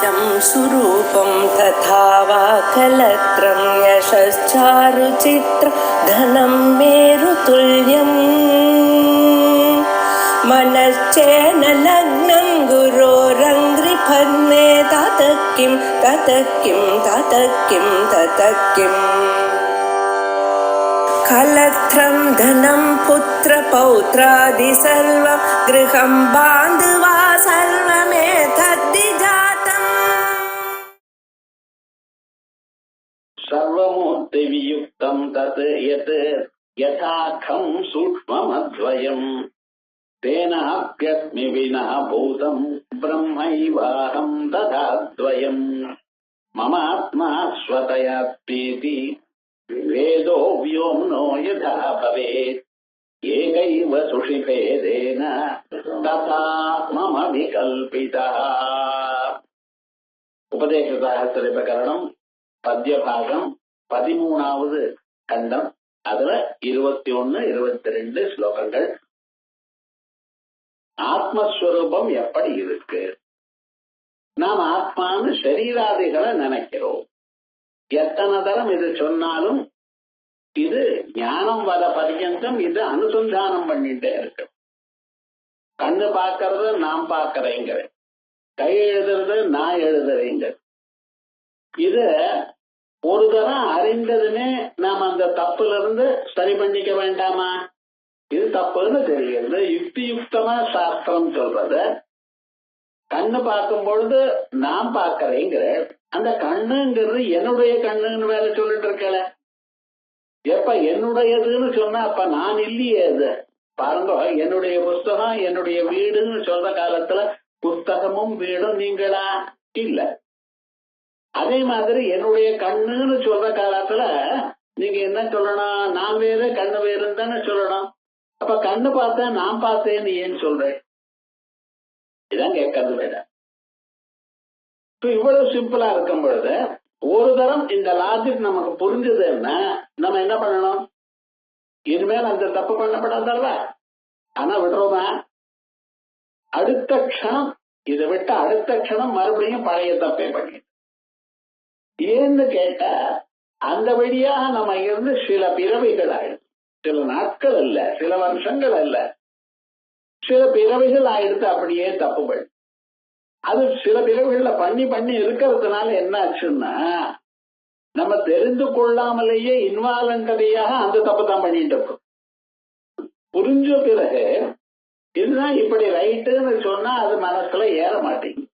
इदं सुरूपं तथा वा कलत्रं यशश्चारुचित्र धनं मेरुतुल्यम् मनश्चेन लग्नं गुरोरङ्घ्रिफन्ने ततः किं कलत्रं धनं पुत्रपौत्रादि सर्वं गृहं बान्धवा सर्वमेतद्विजातम् सर्वमूर्तिवियुक्तं तत् यत् यथाखं सूक्ष्ममद्वयम् तेनाप्यस्मि विना भूतं ब्रह्मैवाहं तथाद्वयम् ममात्मा स्वतयात्मेति वेदो व्योम्नो यथा भवेत् एकैव सुषिभेदेन तथा मम विकल्पितः. उपदेशसाहस्रे प्रकरणம் பத்யபாகம் 13வது கண்டம். அதுல 21, 22 ஸ்லோகங்கள். ஆத்மஸ்வரூபம் எப்படி இருக்கு? நாம் ஆத்மான்னு சரீராதிகளை நினைக்கிறோம். எத்தனை தரம் இது சொன்னாலும் இது ஞானம் வர பர்யந்தம் இது அனுசந்தானம் பண்ணிட்டே இருக்கு. கண்ணு பார்க்கறது நான் பார்க்கறேங்கிற, கை எழுதுறது நான் எழுதுறேங்க. இது ஒரு தரம் அறிந்ததுமே நாம் அந்த தப்புல இருந்து சரி பண்ணிக்க வேண்டாமா? இது தப்புன்னு தெரிகிறது. யுக்தி யுக்தமா சாஸ்திரம் சொல்றத கண்ணு பார்க்கும் பொழுது நான் பார்க்கறேங்கிற, அந்த கண்ணுங்கிறது என்னுடைய கண்ணுன்னு வேற சொல்லிட்டு இருக்கல. எப்ப என்னுடையதுன்னு சொன்னா அப்ப நான் இல்லையே. அது பாருங்க, என்னுடைய புஸ்தகம் என்னுடைய வீடுன்னு சொல்ற காலத்துல புஸ்தகமும் வீடும் நீங்களா இல்ல. அதே மாதிரி என்னுடைய கண்ணுன்னு சொல்ற காலத்துல நீங்க என்ன சொல்லணும்? நான் வேறு கண்ணு வேறுன்னு தானே சொல்லணும். அப்ப கண்ணு பார்த்தேன் நான் பார்த்தேன்னு ஏன் சொல்றேன்? இதான் கேட்கறது வேற. இவ்வளவு சிம்பிளா இருக்கும் பொழுது ஒரு தரம் இந்த லாஜிக் நமக்கு புரிஞ்சதுன்னா நம்ம என்ன பண்ணணும்? இனிமேல் அந்த தப்பு பண்ணப்படாதல்வா. ஆனா விடுறோமா? அடுத்த க்ஷணம் இதை விட்டு அடுத்த க்ஷணம் மறுபடியும் பழைய தப்பே பண்ணி. ஏன்னு கேட்டா அந்த வழியாக நம்ம இருந்து சில பிறவைகள் ஆயிடுது. சில நாட்கள் அல்ல, சில வருஷங்கள் அல்ல, சில பிறவைகள் ஆயிடுத்து. அப்படியே தப்பு பண்ணி அது சில பிறவைகள்ல பண்ணி பண்ணி இருக்கிறதுனால என்ன ஆச்சுன்னா நம்ம தெரிந்து கொள்ளாமலேயே இன்வாலண்டரியாக அந்த தப்பு தான் பண்ணிட்டு இருக்கோம். புரிஞ்ச பிறகு இதுதான் இப்படி ரைட்டுன்னு சொன்னா அது மனசுல ஏற மாட்டேங்குது.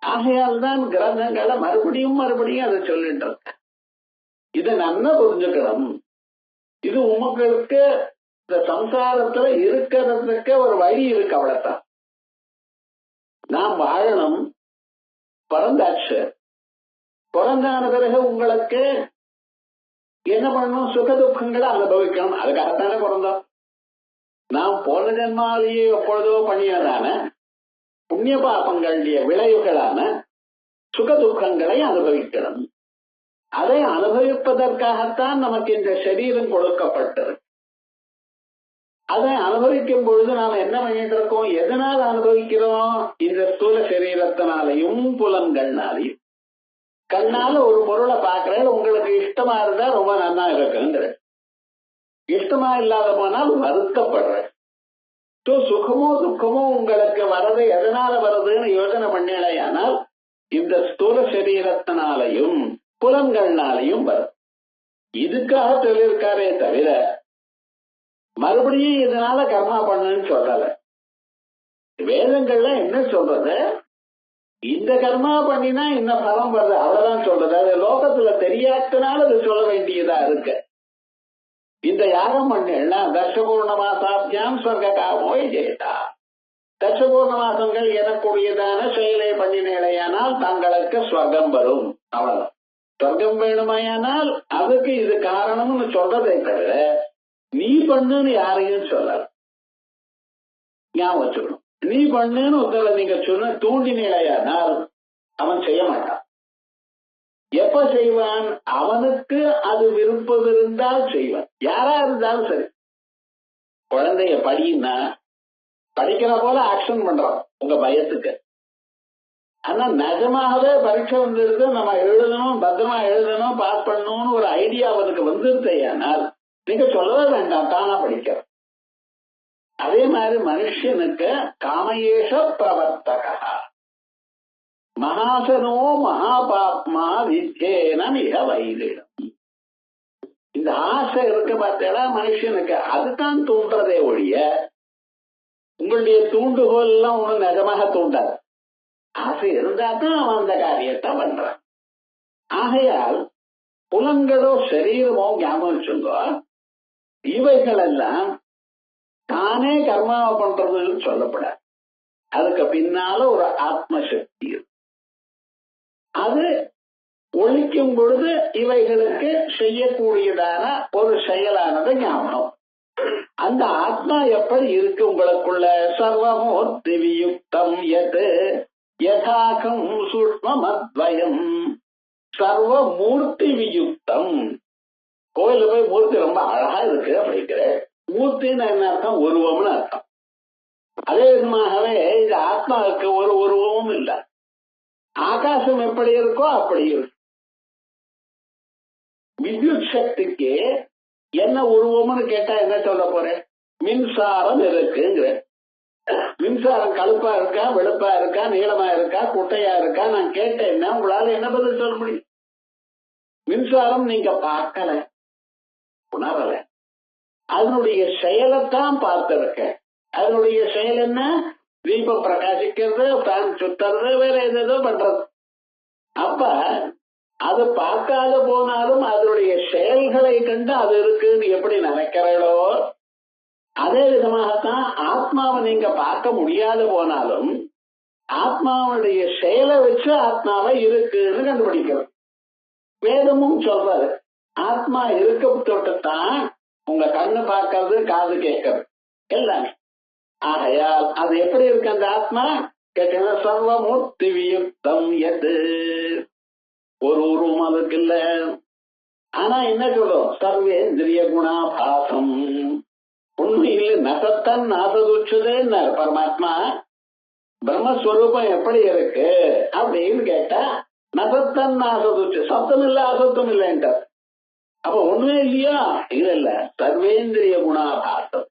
ஆகையால் தான் கிரந்தங்களை மறுபடியும் மறுபடியும் அதை சொல்லிட்டு இருக்க. இதை நல்லா புரிஞ்சுக்கணும். இது உங்களுக்கு இந்த சம்சாரத்துல இருக்கிறதுக்கு ஒரு வழி இருக்கு, அவ்வளவுதான். நாம் வாழணும். பிறந்தாச்சு. பிறந்தான பிறகு உங்களுக்கு என்ன பண்ணணும்? சுக துக்கங்களை அனுபவிக்கணும். அதுக்காகத்தானே பிறந்தோம். நாம் போன ஜென்மாலேயே எப்பொழுதோ பண்ணியதான புண்ணிய பாபங்களுடைய விளைவுகளான சுக துக்கங்களை அனுபவிக்கணும். அதை அனுபவிப்பதற்காகத்தான் நமக்கு இந்த சரீரம் கொடுக்கப்பட்டது. அதை அனுபவிக்கும் பொழுது நாம் என்ன பண்ணிட்டு இருக்கோம்? எதனால் அனுபவிக்கிறோம்? இந்த ஸ்தூல சரீரத்தினாலையும் புலன்கள்னாலையும். கண்ணால ஒரு பொருளை பார்க்கிறேன், உங்களுக்கு இஷ்டமா இருந்தா ரொம்ப நன்னா இருக்குங்கிற, இஷ்டமா இல்லாத போனால் வருத்தப்படுறேன். சுகமோ துக்கமோ உங்களுக்கு வர்றது எதனால வருதுன்னு யோசனை பண்ணலையானால் இந்த ஸ்தூல சரீரத்தினாலையும் புலன்கள்னாலையும் வரும். இதுக்காக சொல்லியிருக்காரே தவிர மறுபடியும் இதனால கர்மா பண்ணுன்னு சொல்லல. வேதங்கள்ல என்ன சொல்றது? இந்த கர்மா பண்ணினா இந்த பலம் வருது, அவ்வளவுதான் சொல்றது. அது லோகத்துல தெரியாதனால அது சொல்ல வேண்டியதா இருக்கு. இந்த யாகம் பண்ணா தர்ஷபூர்ண மாசாபியாம் ஸ்வர்க காமோய் ஜெயதா. தர்ஷபூர்ண மாசங்கள் எனக்குரியதான செயலை பண்ணினேயானால் தங்களுக்கு ஸ்வர்க்கம் வரும். அவ்வளவுதான். ஸ்வர்க்கம் வேணுமையானால் அதுக்கு இது காரணம்னு சொல்றதை தவிர நீ பண்ணுன்னு யாரையும் சொல்லல. ஞாபகம் வச்சுக்கணும். நீ பண்ணுன்னு உத்தரவை நீங்க சொன்ன தூண்டினேயானால் அவன் செய்ய மாட்டான். எப்ப செய்வான்? அவனுக்கு அது விருப்பம் இருந்தால் செய்வான். யாரா இருந்தாலும் சரி. குழந்தைய படின்னா படிக்கிற போல ஆக்ஷன் பண்றான் உங்க பயத்துக்கு. ஆனா நிஜமாகவே பரீட்சை வந்துருக்கு, நம்ம எழுதணும், பத்திரமா எழுதணும், பாஸ் பண்ணணும்னு ஒரு ஐடியா அவருக்கு வந்துருத்தையானால் நீங்க சொல்லவே வேண்டாம், தானா படிக்க. அதே மாதிரி மனுஷனுக்கு காமயேஷ பிரவர்த்தகா மகாசனோ மகாபாப்மா வித்யேன மிக வைரிடம். இந்த ஆசை இருக்கு பார்த்தா மனுஷனுக்கு, அதுதான் தூண்டுறதே ஒழிய உங்களுடைய தூண்டுகோல் எல்லாம் ஒண்ணு நிஜமாக தூண்டாது. ஆசை இருந்தா தான் அவன் அந்த காரியத்தை பண்றான். ஆகையால் புலன்களோ சரீரமோ ஞாபகம் வச்சுங்கோ, இவைகள் எல்லாம் தானே கர்மாவை பண்றதுன்னு சொல்லப்படாது. அதுக்கு பின்னால ஒரு ஆத்மசக்தி, அது ஒழிக்கும் பொழுது இவைகளுக்கு செய்யக்கூடியதான ஒரு செயலானது ஞாபகம். அந்த ஆத்மா எப்படி இருக்கு உங்களுக்குள்ள? சர்வமூர்த்தி வியுக்தம் எது யதாகம் சூக்ஷ்மமத்வயம். சர்வமூர்த்தி வியுக்தம். கோயில போய் மூர்த்தி ரொம்ப அழகா இருக்கு அப்படிங்கிற, மூர்த்தின்னு என்ன அர்த்தம்? உருவம்னு அர்த்தம். அதே விதமாகவே இந்த ஆத்மாவுக்கு ஒரு உருவமும் இல்லை. ஆகாசம் எப்படி இருக்கோ அப்படி இருக்கு. வித்யுத் சக்திக்கு என்ன உருவம்னு கேட்டா என்ன சொல்ல போறேன்? மின்சாரம் இருக்குங்கிற. மின்சாரம் கழுப்பா இருக்கா, வெளுப்பா இருக்கா, நீளமா இருக்கா, குட்டையா இருக்கா? நான் கேட்டேன்னா உங்களால என்ன பதில் சொல்ல முடியும்? மின்சாரம் நீங்க பார்க்கல, உணரல, அதனுடைய செயலைத்தான் பார்த்திருக்க. அதனுடைய செயல் என்ன? தீபம் பிரகாசிக்கிறது, ஃபேன் சுத்துறது, வேற ஏதோ பண்றது. அப்ப அது பார்க்காத போனாலும் அதனுடைய செயல்களை கண்டு அது இருக்குன்னு எப்படி நினைக்கிறீங்களோ, அதே விதமாகத்தான் ஆத்மாவை நீங்க பார்க்க முடியாத போனாலும் ஆத்மாவுடைய செயலை வச்சு ஆத்மாவை இருக்குன்னு கண்டுபிடிக்கிறோம். வேதமும் சொல்றது ஆத்மா இருக்க தொட்டுத்தான் உங்க கண்ணு பார்க்கறது, காது கேட்கறது எல்லாமே. ஆகையால் அது எப்படி இருக்கு அந்த ஆத்மா கேட்டீங்கன்னா, சர்வமூர்த்தி வியுக்தம் எது, ஒரு உருவம் அதுக்கு இல்ல. ஆனா என்ன சொல்றோம்? சர்வேந்திரிய குணாபாசம். உண்மையில் நசத்தன் நாசதுச்சதேன்னு பரமாத்மா பிரம்மஸ்வரூபம் எப்படி இருக்கு அப்படின்னு கேட்டா, நசத்தன் நாசதுச்சு, சத்தம் இல்ல அசத்தம் இல்லைன்ற. அப்ப ஒண்ணுமே இல்லையா? இல்ல, சர்வேந்திரிய குணாபாசம்.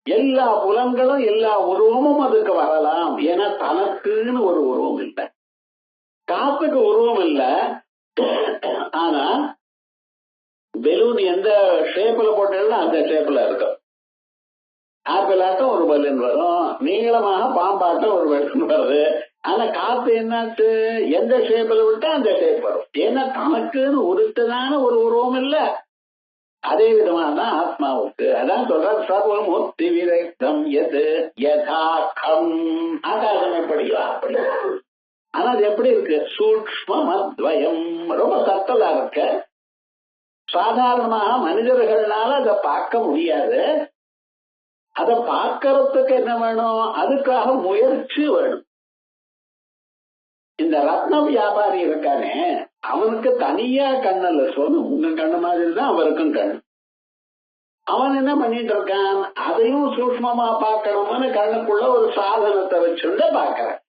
எல்லா புலன்களும் எல்லா உருவமும் அதுக்கு வரலாம். ஏன்னா தனக்குன்னு ஒரு உருவம் இல்லை. காத்துக்கு உருவம் இல்ல. ஆனா பெலூன் எந்த ஷேப்ல போட்டா அந்த ஷேப்ல இருக்கும். ஆப்பிள் ஆட்டம் ஒரு பலூன் வரும், நீளமாக பாம்பாட்டம் ஒரு பலூன் வருது. ஆனா காத்து என்னாச்சு? எந்த ஷேப்ல விட்டா அந்த ஷேப் வரும். ஏன்னா தனக்குன்னு உருத்ததான ஒரு உருவம் இல்ல. அதே விதமானதான் ஆத்மாவுக்கு. அதான் சொல்ற சர்வமூர்த்தி விரக்தம் எது யதாகம். ஆகாசம் எப்படியோ அப்படி. ஆனா அது எப்படி இருக்கு? சூக்ஷ்மமத்வயம், ரொம்ப சத்தலா இருக்க. சாதாரணமாக மனிதர்களால அதை பார்க்க முடியாது. அதை பார்க்கறதுக்கு என்ன வேணும்? அதுக்காக முயற்சி வேணும். இந்த ரத்ன வியாபாரி இருக்கானே, அவனுக்கு தனியா கண்ணல்ல, சொல்லு உங்க கண்ணு மாதிரி தான் அவருக்கும் கண். அவன் என்ன பண்ணிட்டு இருக்கான்? அதையும் சூக்ஷ்மமா பார்க்கணும்னு கண்ணுக்குள்ள ஒரு சாதனத்தை வச்சுட்டு பார்க்கறான்.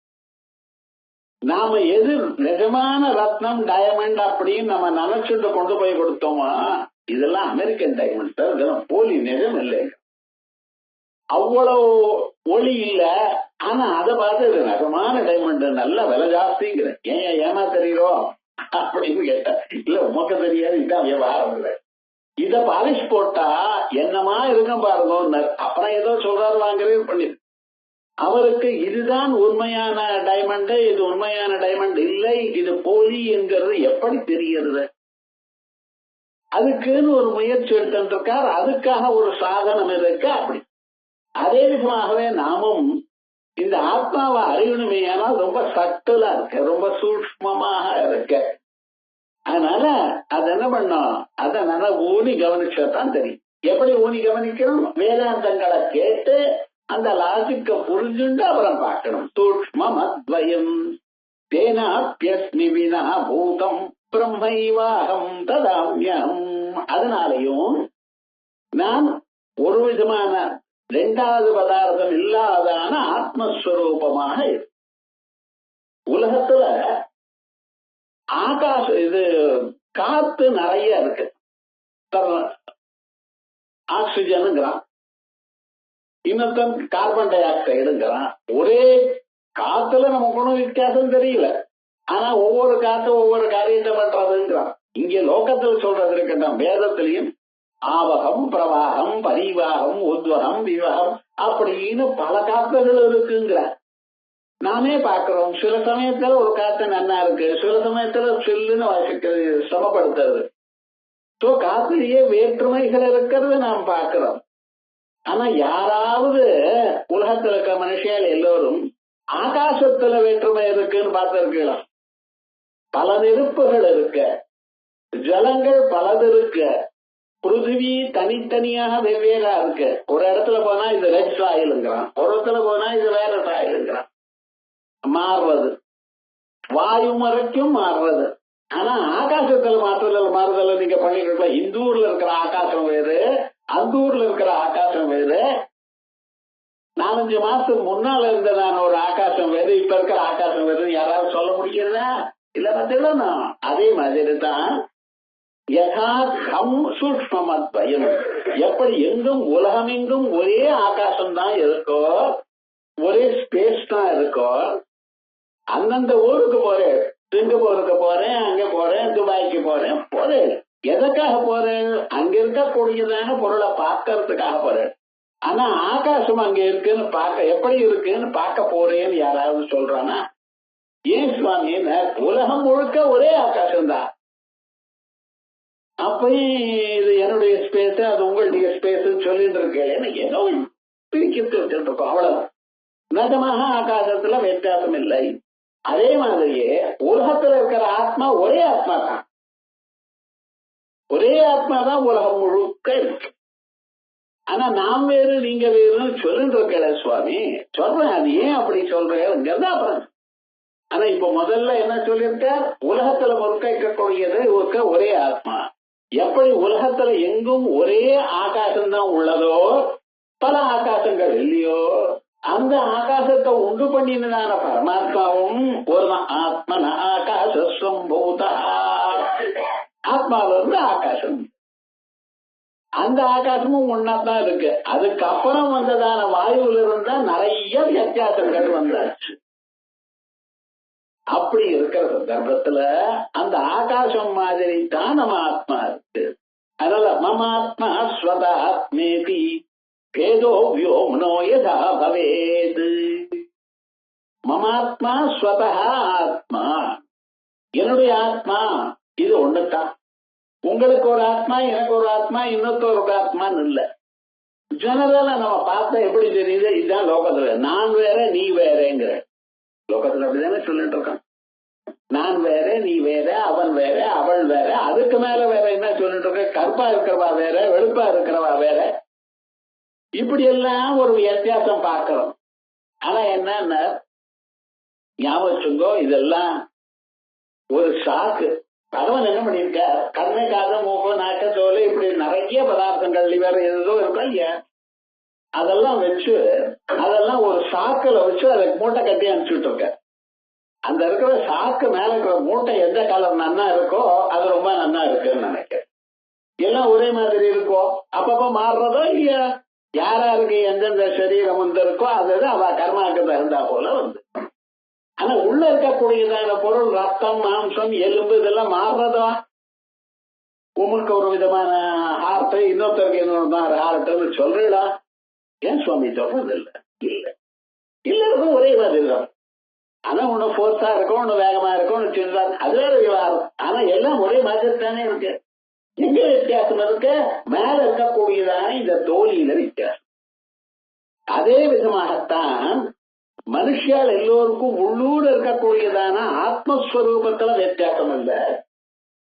நாம எது நிஜமான ரத்னம், டயமண்ட் அப்படின்னு நம்ம நினைச்சுட்டு கொண்டு போய் கொடுத்தோமா, இதெல்லாம் அமெரிக்கன் டைமண்ட், இதெல்லாம் போலி, நிஜம் இல்லை. அவ்வளவு ஒளி இல்ல. ஆனா அதை பார்த்து இது நிஜமான டைமண்ட், நல்ல விலை ஜாஸ்திங்கிற. ஏன் ஏமா தெரியும் அப்படின்னு கேட்டா, இல்ல உமக்கு தெரியாது, இதான் வியாபாரம் இல்லை. இத பாலிஷ் போட்டா என்னமா இருக்கும் பாருங்க. அப்புறம் ஏதோ சொல்றாரு வாங்குறது பண்ணி, அவருக்கு இதுதான் உண்மையான டைமண்ட், இது உண்மையான டைமண்ட் இல்லை, இது போலி என்கிறது எப்படி தெரிகிறது? அதுக்குன்னு ஒரு முயற்சி எடுத்துட்டு இருக்கார். அதுக்காக ஒரு சாதனம் இருக்கு. அப்படி அதே விதமாகவே நாமும் இந்த ஆத்மாவை அறியணுமே, ஆனால் ரொம்ப சட்டலா இருக்க, ரொம்ப சூக்ஷ்மமாக இருக்க. அதனால அது என்ன பண்ணும்? அதை நல்லா ஊனி கவனிச்சாதான் தெரியும். எப்படி ஊனி கவனிக்கணும்? வேதாந்தங்களை கேட்டு அந்த லாஜிக்க புரிஞ்சுண்டு அப்புறம் பார்க்கணும். சூக்ஷ்மம் அத்வயம் தேனாப்யஸ்மி வினா பூதம் பிரம்மைவாகம் ததாம்யம். அதனாலையும் நான் ஒரு விதமான இரண்டாவது பதார்த்தம் இல்லாதான ஆத்மஸ்வரூபமாக உலகத்துல ஆகாசம் இது காத்து நிறைய இருக்கு. ஆக்சிஜனுங்கிறான், இன்னொருத்தன் கார்பன் டை ஆக்சைடுங்கிறான். ஒரே காத்துல நமக்கு ஒன்றும் வித்தியாசம் தெரியல. ஆனா ஒவ்வொரு காத்தும் ஒவ்வொரு காரியத்தை பண்றதுங்கிறான். இங்க லோகத்துல சொல்றது இருக்கட்டும், வேதத்திலையும் ஆவகம், பிரவாகம், பரிவாகம், உத்வகம், விவகம் அப்படின்னு பல காத்துகள் இருக்குங்கிற நாமே பாக்குறோம். சில சமயத்துல ஒரு காத்து நன்னா இருக்கு, சில சமயத்துல சில்லுன்னு வாசிக்கிறது சிரமப்படுத்துறது. காத்துலயே வேற்றுமைகள் இருக்கிறது நாம் பார்க்கிறோம். ஆனா யாராவது உலகத்துல இருக்க மனுஷியால் எல்லோரும் ஆகாசத்துல வேற்றுமை இருக்குன்னு பார்த்திருக்கலாம். பல நெருப்புகள் இருக்க, ஜலங்கள் பலது இருக்க, பிருத்திவி தனித்தனியாக வெவ்வேறா இருக்கு. ஒரு இடத்துல போனா இது ரெட் சாயிலுங்கிறான், ஒரு இடத்துல போனா இது வேற சாயிலுங்கிறான். மாறுறது, வாயு வரைக்கும் மாறுறது. ஆனா ஆகாசத்துல மாறுதல் நீங்க பண்ணிருக்கலாம். இந்த ஊர்ல இருக்கிற ஆகாசம் வேறு, அந்த ஊர்ல இருக்கிற ஆகாசம் வேறு. 4-5 மாசத்துக்கு முன்னால இருந்ததான ஒரு ஆகாசம் வேறு, இப்ப இருக்கிற ஆகாசம் வேறு யாராவது சொல்ல முடியுதா? இல்ல பார்த்தீங்களா? அதே மாதிரி தான் யதார்த்தம் சூக்ஷ்மத்வயம். எப்படி எங்கும் உலகம் எங்கும் ஒரே ஆகாசம் தான் இருக்கோ, ஒரே ஸ்பேஸ் தான் இருக்கோ, அந்தந்த ஊருக்கு போறேன், சிங்கப்பூருக்கு போறேன், அங்க போறேன், துபாய்க்கு போறேன், போறேன். எதற்காக போறேன்? அங்க இருக்கக்கூடியதான பொருளை பார்க்கறதுக்காக போறேன். ஆனா ஆகாசம் அங்க இருக்குன்னு பார்க்க, எப்படி இருக்குன்னு பார்க்க போறேன்னு யாராவது சொல்றானா? ஏன் சுவாமி, உலகம் முழுக்க ஒரே ஆகாசம் தான். அப்பயும் இது என்னுடைய ஸ்பேஸ், அது உங்களுடைய ஸ்பேஸ் சொல்லிட்டு இருக்கேன். ஏதோ பிரிக்கிட்டு வச்சிருக்கோம், அவ்வளவுதான். நிஜமாக ஆகாசத்துல வித்தியாசம் இல்லை. அதே மாதிரியே உலகத்துல இருக்கிற ஆத்மா ஒரே ஆத்மா தான். ஒரே ஆத்மா தான் உலகம் முழுக்க இருக்கு. ஆனா நாம் வேறு நீங்க வேறுன்னு சொல்லிட்டு இருக்கல சுவாமி. சொல்றேன், அது ஏன் அப்படி சொல்றேன். ஆனா இப்ப முதல்ல என்ன சொல்லியிருக்க, உலகத்துல முழுக்க இருக்கக்கூடியது ஒரே ஆத்மா. எப்படி உலகத்துல எங்கும் ஒரே ஆகாசம் தான் உள்ளதோ, பல ஆகாசங்கள் இல்லையோ, அந்த ஆகாசத்தை உண்டு பண்ணினதான பரமாத்மாவும் ஒரு ஆத்மன ஆகாசம்பூதா. ஆத்மாவில இருந்து ஆகாசம், அந்த ஆகாசமும் ஒன்னாதான் இருக்கு. அதுக்கப்புறம் வந்ததான வாயுவில இருந்தா நிறைய வித்தியாசங்கள் வந்தாச்சு. அப்படி இருக்கிற சந்தர்ப்பத்துல அந்த ஆகாசம் மாதிரி தான் நம்ம ஆத்மா இருக்கு. அதனால மம ஆத்மா ஸ்வதா ஆத்மேதி பேதோ வியோம்னோ யதா பவேத். மமாத்மா ஸ்வதா ஆத்மா, என்னுடைய ஆத்மா இது ஒண்ணுதான். உங்களுக்கு ஒரு ஆத்மா, எனக்கு ஒரு ஆத்மா, இன்னொருத்தருக்கு ஆத்மான்னு இல்ல. ஜெனரலா நம்ம பார்த்தா எப்படி தெரியுது? இதுதான் லோகத்துல நான் வேற நீ வேறேங்கிற. லோகத்துல அப்படிதானே சொல்லிட்டு இருக்கான். நான் வேற, நீ வேற, அவன் வேற, அவள் வேற, அதுக்கு மேல வேற என்ன சொல்லிட்டு இருக்க? கருப்பா இருக்கிறவா வேற, வெளுப்பா இருக்கிறவா வேற, இப்படி எல்லாம் ஒரு வித்தியாசம் பார்க்கிறோம். ஆனா என்ன ஞாபகம், இதெல்லாம் ஒரு சாக்கு. பகவான் என்ன பண்ணிருக்க, கண்ணை, காது, மூக்கு, நாக்க, தோல், இப்படி நிறைய பதார்த்தங்கள் வேற ஏதோ இருக்கா இல்லையா, அதெல்லாம் வச்சு அதெல்லாம் ஒரு சாக்குல வச்சு அதை மூட்டை கட்டி அனுப்பிச்சுட்டு இருக்க. அந்த இருக்கிற சாக்கு மேல இருக்கிற மூட்டை எந்த கலர் நன்னா இருக்கோ அது ரொம்ப நன்னா இருக்குன்னு நினைக்கிறேன். எல்லாம் ஒரே மாதிரி இருக்கும், அப்பப்ப மாறுறதோ இல்லையா. யாராருக்கு எந்தெந்த சரீரம் வந்து இருக்கோ அது அவ கர்மாவுக்கு தகுந்தா போல வந்து. ஆனா உள்ள இருக்கக்கூடியதான பொருள், ரத்தம், மாம்சம், எலும்பு, இதெல்லாம் மாறுறதா? உமக்கு ஒரு விதமான ஹார்ட், இன்னொருத்தருக்கு இன்னொரு ஹார்ட்னு சொல்றீங்களா? ஏன் சுவாமி சொல்றது இல்ல? இல்ல, எல்லாருக்கும் ஒரே மாதிரி தான். ஆனா ஒண்ணு போர்ஸா இருக்கும், ஒண்ணு வேகமா இருக்கும், ஒண்ணு சின்னதா, அது வேற விவகாரம். ஆனா எல்லாம் ஒரே மாதிரி தானே இருக்கு. எங்க வித்தியாசம் இருக்கு? மேல இருக்கக்கூடியதான இந்த தோலியில வித்தியாசம். அதே விதமாகத்தான் மனுஷியால் எல்லோருக்கும் உள்ளூர் இருக்கக்கூடியதான ஆத்மஸ்வரூபத்துல வித்தியாசம் இல்ல,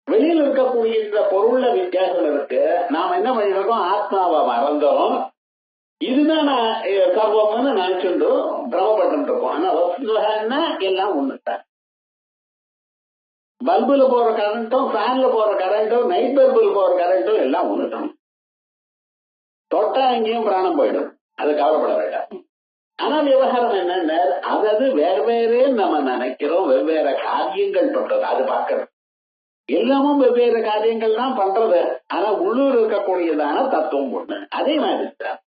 வெளியில் இருக்கக்கூடிய இந்த பொருள்ல வித்தியாசம் இருக்கு. நாம என்ன பண்ணிருக்கோம்? ஆத்மாவை மறந்தோம். இதுதான் சர்வம்னு நினைச்சுட்டு பிரமப்பட்டு இருக்கோம். ஆனா வஸ்துன்னா எல்லாம் ஒண்ணுதான். பல்புல போற கரண்ட்டும், ஃபேன்ல போற கரண்ட்டும், நைட் பல்புல போற கரண்ட்டும் எல்லாம் ஒண்ணுதான். தொட்டா எங்கேயும் பிராணம் போயிடும், அது கவலைப்பட வேண்டாம். ஆனா விவகாரம் என்னன்னா, அதாவது வேற வேறே நம்ம நினைக்கிறோம். வெவ்வேறு காரியங்கள் பண்றது அது பார்க்கணும். எல்லாமும் வெவ்வேறு காரியங்கள் தான் பண்றது. ஆனா உள்ளூர் இருக்கக்கூடியதான தத்துவம் ஒண்ணு. அதே மாதிரி தான்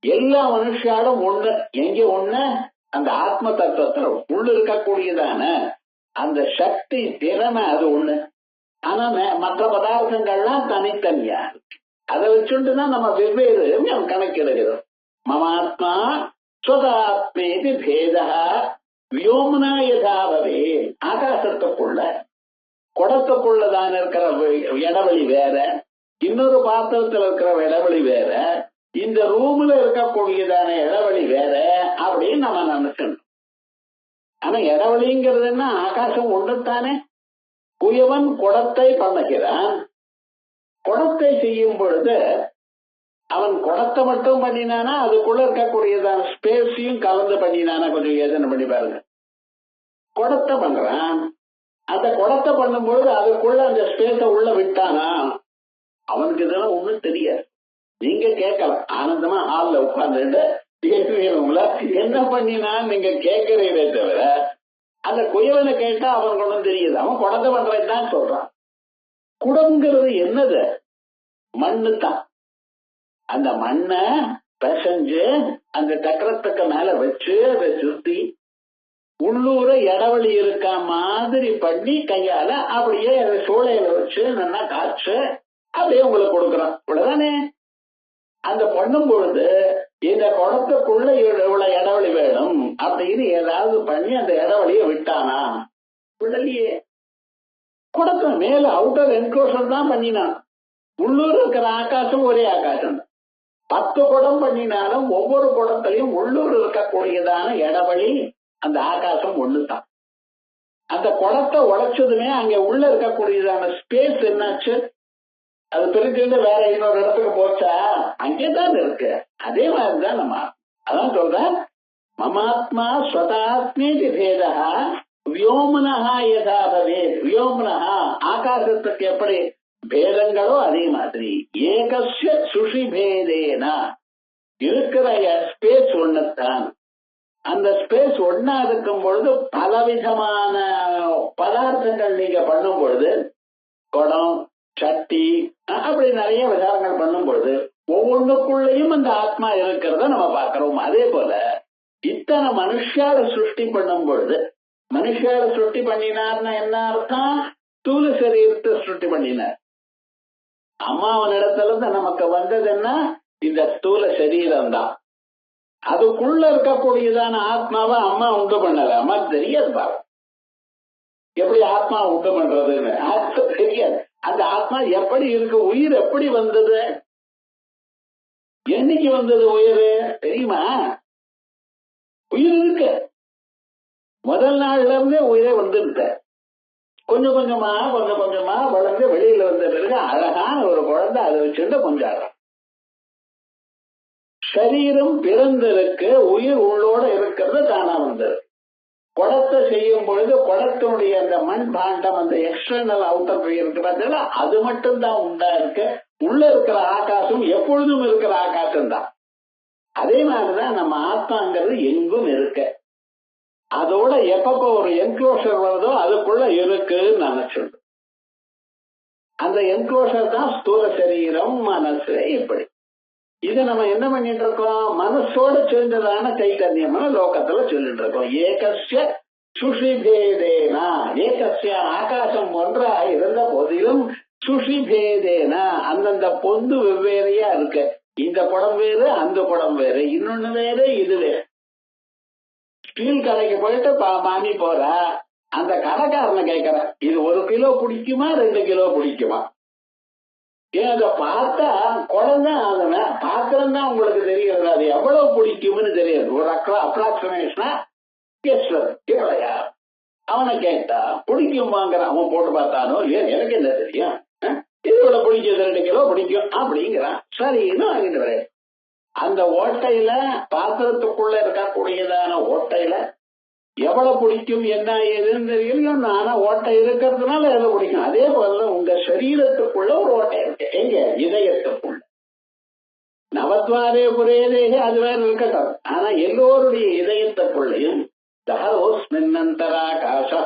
எல்லா மனுஷாலும் ஒண்ணு. எங்க ஒண்ணு? அந்த ஆத்ம தத்துவத்துல உள்ள இருக்கக்கூடியதான அந்த சக்தி திறமை அது ஒண்ணு. ஆனா மற்ற பதார்த்தங்கள்லாம் தனித்தனியா. அதை வச்சுட்டுதான் நம்ம வெவ்வேறு கணக்கிடுகிறோம். மமாத்மா ஸ்வதாத்மேதி பேதா வியோம்னா யதாபவே. ஆகாசத்துக்குள்ள குடத்துக்குள்ளதான் இருக்கிற இடைவெளி வேற, இன்னொரு பாத்திரத்துல இருக்கிற இடைவெளி வேற, இந்த ரூம்ல இருக்கக்கூடியதான இடைவெளி வேற அப்படின்னு நம்ம நினைக்கணும். ஆனா இடைவெளிங்கிறது என்ன? ஆகாசம் ஒன்றுத்தானே. குயவன் குடத்தை பண்ணுகிறான். குடத்தை செய்யும் பொழுது அவன் குடத்தை மட்டும் பண்ணினானா அதுக்குள்ள இருக்கக்கூடியதான ஸ்பேஸையும் கலந்து பண்ணினானா? கொஞ்சம் யோசனை பண்ணி பாருங்க. குடத்தை பண்றான். அந்த குடத்தை பண்ணும்பொழுது அதுக்குள்ள அந்த ஸ்பேஸ உள்ள விட்டானா? அவனுக்கு இதெல்லாம் ஒண்ணும் தெரியாது. நீங்க கேட்கலாம், ஆனந்தமா ஹால்ல உட்கார்ந்துட்டு என்ன பண்ணினான்னு நீங்க கேட்கறீங்களே தவிர அந்த குயவனை கேட்டா அவனுக்கு ஒண்ணும் தெரியுது. அவன் குடத்தை பண்றதுதான் சொல்றான். குடம்ங்கிறது என்னது? மண்ணு தான். அந்த மண்ணை பிசைஞ்சு அந்த சக்கரத்துக்கு மேல வச்சு அதை சுத்தி உள்ளூர இடைவெளி இருக்க மாதிரி பண்ணி கையால அப்படியே சூளையில வச்சு நல்லா காய்ச்சு அப்படியே உங்களுக்கு கொடுக்குறான். இவ்வளவுதானே. அந்த பண்ணும் பொழுது இந்த குடத்துக்குள்ள இவ்வளவு இடைவெளி வேணும் அப்படின்னு ஏதாவது பண்ணி அந்த இடைவெளியை விட்டானா? விடலையே. குடத்தை மேல அவுட்டர் என்க்ளோசர் தான் பண்ணினான். உள்ளூர் இருக்கிற ஆகாசம் ஒரே ஆகாசம் தான். 10 குடம் பண்ணினாலும் ஒவ்வொரு குடத்திலையும் உள்ளூர் இருக்கக்கூடியதான இடைவெளி அந்த ஆகாசம் ஒண்ணுதான். அந்த குடத்தை உடைச்சதுமே அங்க உள்ள இருக்கக்கூடியதான ஸ்பேஸ் என்னாச்சு? அது பிரிச்சுட்டு வேற இன்னொரு இடத்துக்கு போச்சா? அங்கேதான் இருக்கு. அதே மாதிரிதான் நம்ம அதான் சொல்றேன். மமாத்மா ஸ்வதாத்மேதி பேதா வியோம்னஹா யதா பவேத். வியோம்னஹா ஆகாசத்துக்கு எப்படி பேதங்களோ அதே மாதிரி ஏகஸ்ய சுஷி பேதேனா இருக்கிற ஸ்பேஸ் ஒண்ணுத்தான். அந்த ஸ்பேஸ் ஒன்னா இருக்கும் பொழுது பலவிதமான பதார்த்தங்கள் நீங்க பண்ணும் பொழுது, குடம், சட்டி, அப்படி நிறைய விசாரங்கள் பண்ணும் பொழுது ஒவ்வொன்றுக்குள்ளேயும் அந்த ஆத்மா இருக்கிறத நம்ம பார்க்கிறோம். அதே போல இத்தனை மனுஷால சிருஷ்டி பண்ணும் பொழுது, மனுஷால சிருஷ்டி பண்ணினார்னா என்ன அர்த்தம்? ஸ்தூல சரீரத்தை சிருஷ்டி பண்ணினார். அம்மாவனிடத்துல இருந்து நமக்கு வந்தது என்ன? இந்த ஸ்தூல சரீரம் தான். அதுக்குள்ள இருக்கக்கூடியதான ஆத்மாவை அம்மா உண்டு பண்ணல. அம்மா தெரியாது பாரு எப்படி ஆத்மா உண்டு பண்றதுன்னு. தெரியாது. அந்த ஆத்மா எப்படி இருக்கு? உயிர் எப்படி வந்தது? என்னைக்கு வந்தது உயிர் தெரியுமா? உயிர் இருக்கு. முதல் நாள்ல இருந்தே உயிரே வந்துருக்க. கொஞ்சம் கொஞ்சமா வளர்ந்து வெளியில வந்த பிறகு அழகான ஒரு குழந்தை அதை வச்சுட்டு கொஞ்சம் சரீரம் பிறந்திருக்கு. உயிர் உள்ளோட இருக்கிறது தானா வந்தது. குடத்தை செய்யும் பொழுது குடத்தினுடைய அந்த மண் பாண்டம், அந்த எக்ஸ்டர்னல் அவுட்டர் இருக்கு பார்த்தீங்களா, அது மட்டும்தான் உண்டா இருக்கு. உள்ள இருக்கிற ஆகாசம் எப்பொழுதும் இருக்கிற ஆகாசம் தான். அதே மாதிரிதான் நம்ம ஆத்மாங்கிறது எங்கும் இருக்கு. அதோட எப்பப்ப ஒரு என்க்ளோசர் வருதோ அதுக்குள்ள இருக்குன்னு நினைச்சிடும். அந்த என்க்ளோசர் தான் ஸ்தூல சரீரம், மனசு. இப்படி இதை நம்ம என்ன பண்ணிட்டு இருக்கோம்? மனசோட சேர்ந்ததான சைத்தன்யமான லோகத்துல சொல்லிட்டு இருக்கோம். ஏகஸ்ய சுஷிபேதேனா. ஏகஸ்ய ஆகாசம் ஒன்றாக இருந்த போதிலும் சுஷிபேதேனா அந்தந்த பொந்து வெவ்வேறையா இருக்கு. இந்த குடம் வேறு, அந்த குடம் வேறு, இன்னொன்னு வேறு, இது வேறு. ஸ்டீல் கடைக்கு போயிட்டு மாமி போற அந்த கடைக்காரனை கேட்கற, இது 1 கிலோ பிடிக்குமா 2 கிலோ பிடிக்குமா? ஏன் அதை பார்த்தா குழந்தை பாத்திரம் தான் உங்களுக்கு தெரியாது, அது எவ்வளவு பிடிக்கும்னு தெரியாது. ஒரு அப்ராக்சிமேஷனா எவ்வளையா அவனை கேட்டா பிடிக்குமாங்கிற. அவன் போட்டு பார்த்தானோ எனக்கு என்ன தெரியும், இது இவ்வளவு பிடிக்கும், 2 கிலோ பிடிக்கும் அப்படிங்கிறான். சரி, இன்னும் வாங்கிட்டு வரேன். அந்த ஓட்டையில பாத்திரத்துக்குள்ள இருக்கக்கூடியதான ஓட்டையில எவ்வளவு பிடிக்கும் என்ன ஏதுன்னு தெரியும். ஆனா ஓட்டை இருக்கிறதுனால எவ்வளவு பிடிக்கும். அதே போல உங்க சரீரத்துக்குள்ள ஒரு ஓட்டை இருக்கு. எங்க? இதயத்துக்குள்ள. நவத்வாரே புரேதேக அது வேற இருக்கட்டும். ஆனா எல்லோருடைய இதயத்துக்குள்ளையும் தஹரோஸ்மின்னந்தராகாசா.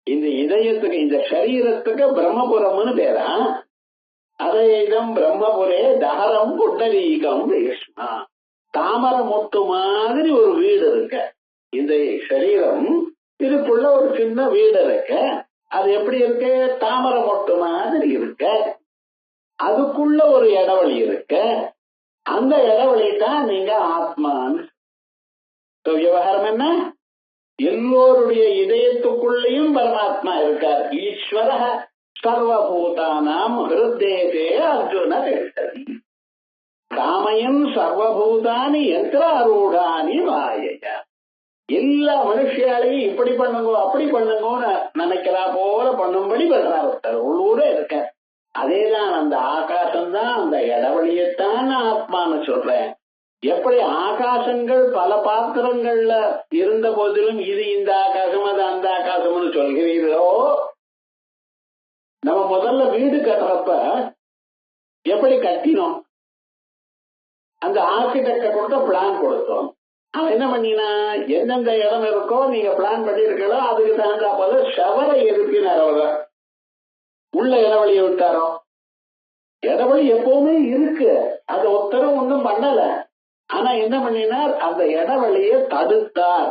இந்த இதயத்துக்கு, இந்த சரீரத்துக்கு பிரம்மபுரம்னு பேரா. அதேதம் பிரம்மபுரே தஹரம் புண்டரீகம் வேஷ்மா. தாமர மொட்டு மாதிரி ஒரு வீடு இருக்கு இந்த சரீரம். இதுக்குள்ள ஒரு சின்ன வீடு இருக்கு. அது எப்படி இருக்கு? தாமர மொட்டு மாதிரி இருக்கு. அதுக்குள்ள ஒரு இடவெளி இருக்கு. அந்த இடவெளி தான் நீங்க ஆத்மான்னு. விவகாரம் என்ன? எல்லோருடைய இதயத்துக்குள்ளேயும் பரமாத்மா இருக்கார். ஈஸ்வர சர்வபூதானாம் ஹிருதேதே அர்ஜுன திஷ்டதி. காமயன் சர்வபூதானி யந்திராரூடானி மாயையா. எல்லா மனுஷியாலையும் இப்படி பண்ணுங்க அப்படி பண்ணுங்கன்னு நினைக்கிறா போல பண்ணும்படி பண்றா ஒருத்தர் உள்ளூர இருக்க. அதேதான் அந்த ஆகாசம் தான், அந்த இடவெளியத்தான் ஆத்மான்னு சொல்றேன். எப்படி ஆகாசங்கள் பல பாத்திரங்கள்ல இருந்த போதிலும் இது இந்த ஆகாசம் அது அந்த ஆகாசம்னு சொல்கிறீர்களோ, நம்ம முதல்ல வீடு கட்டுறப்ப எப்படி கட்டினோம்? அந்த ஆர்கிடெக்ட கொடுத்த பிளான் கொடுத்தோம். அவன் என்ன பண்ணினா, எந்தெந்த இடம் இருக்கோ நீங்க பிளான் பண்ணிருக்கோ அதுக்கு தகுந்தா போல ஷவரை எழுப்பினார். அவர் உள்ள இடவெளியை விட்டாரோ? இடவெளி எப்பவுமே இருக்கு, அது ஒருத்தரும் ஒன்றும் பண்ணல. ஆனா என்ன பண்ணினார்? அந்த இடவெளியை தடுத்தார்.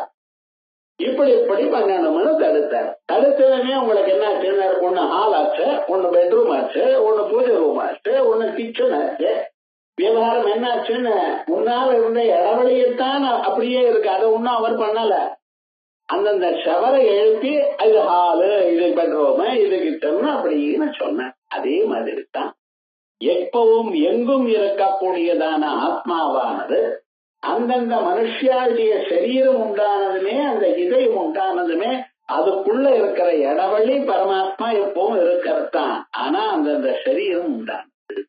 இப்படி இப்படி பண்ணணும்னு தடுத்தார். தடுத்ததுமே உங்களுக்கு என்ன ஆச்சு? ஒன்னு ஹால் ஆச்சு, ஒன்னு பெட்ரூம் ஆச்சு, ஒன்னு பூஜை ரூம் ஆச்சு, ஒன்னு கிச்சன் ஆச்சு. விவகாரம் என்னாச்சுன்னு முன்னால இருந்த இடவெளியத்தான் அப்படியே இருக்கு. அதை ஒன்னும் அவர் பண்ணல. அந்தந்த ஷவரை எழுப்பி இது ஹாலு, இது பெட்ரூம், இது கிச்சன் அப்படின்னு சொன்ன. அதே மாதிரி தான் எப்பவும் எங்கும் இருக்கக்கூடியதான ஆத்மாவானது அந்தந்த மனுஷியாளுடைய சரீரம் உண்டானதுமே, அந்த இதயம் உண்டானதுமே, அதுக்குள்ள இருக்கிற இடவெளி பரமாத்மா எப்பவும் இருக்கிறதான். ஆனா அந்தந்த சரீரம் உண்டானது.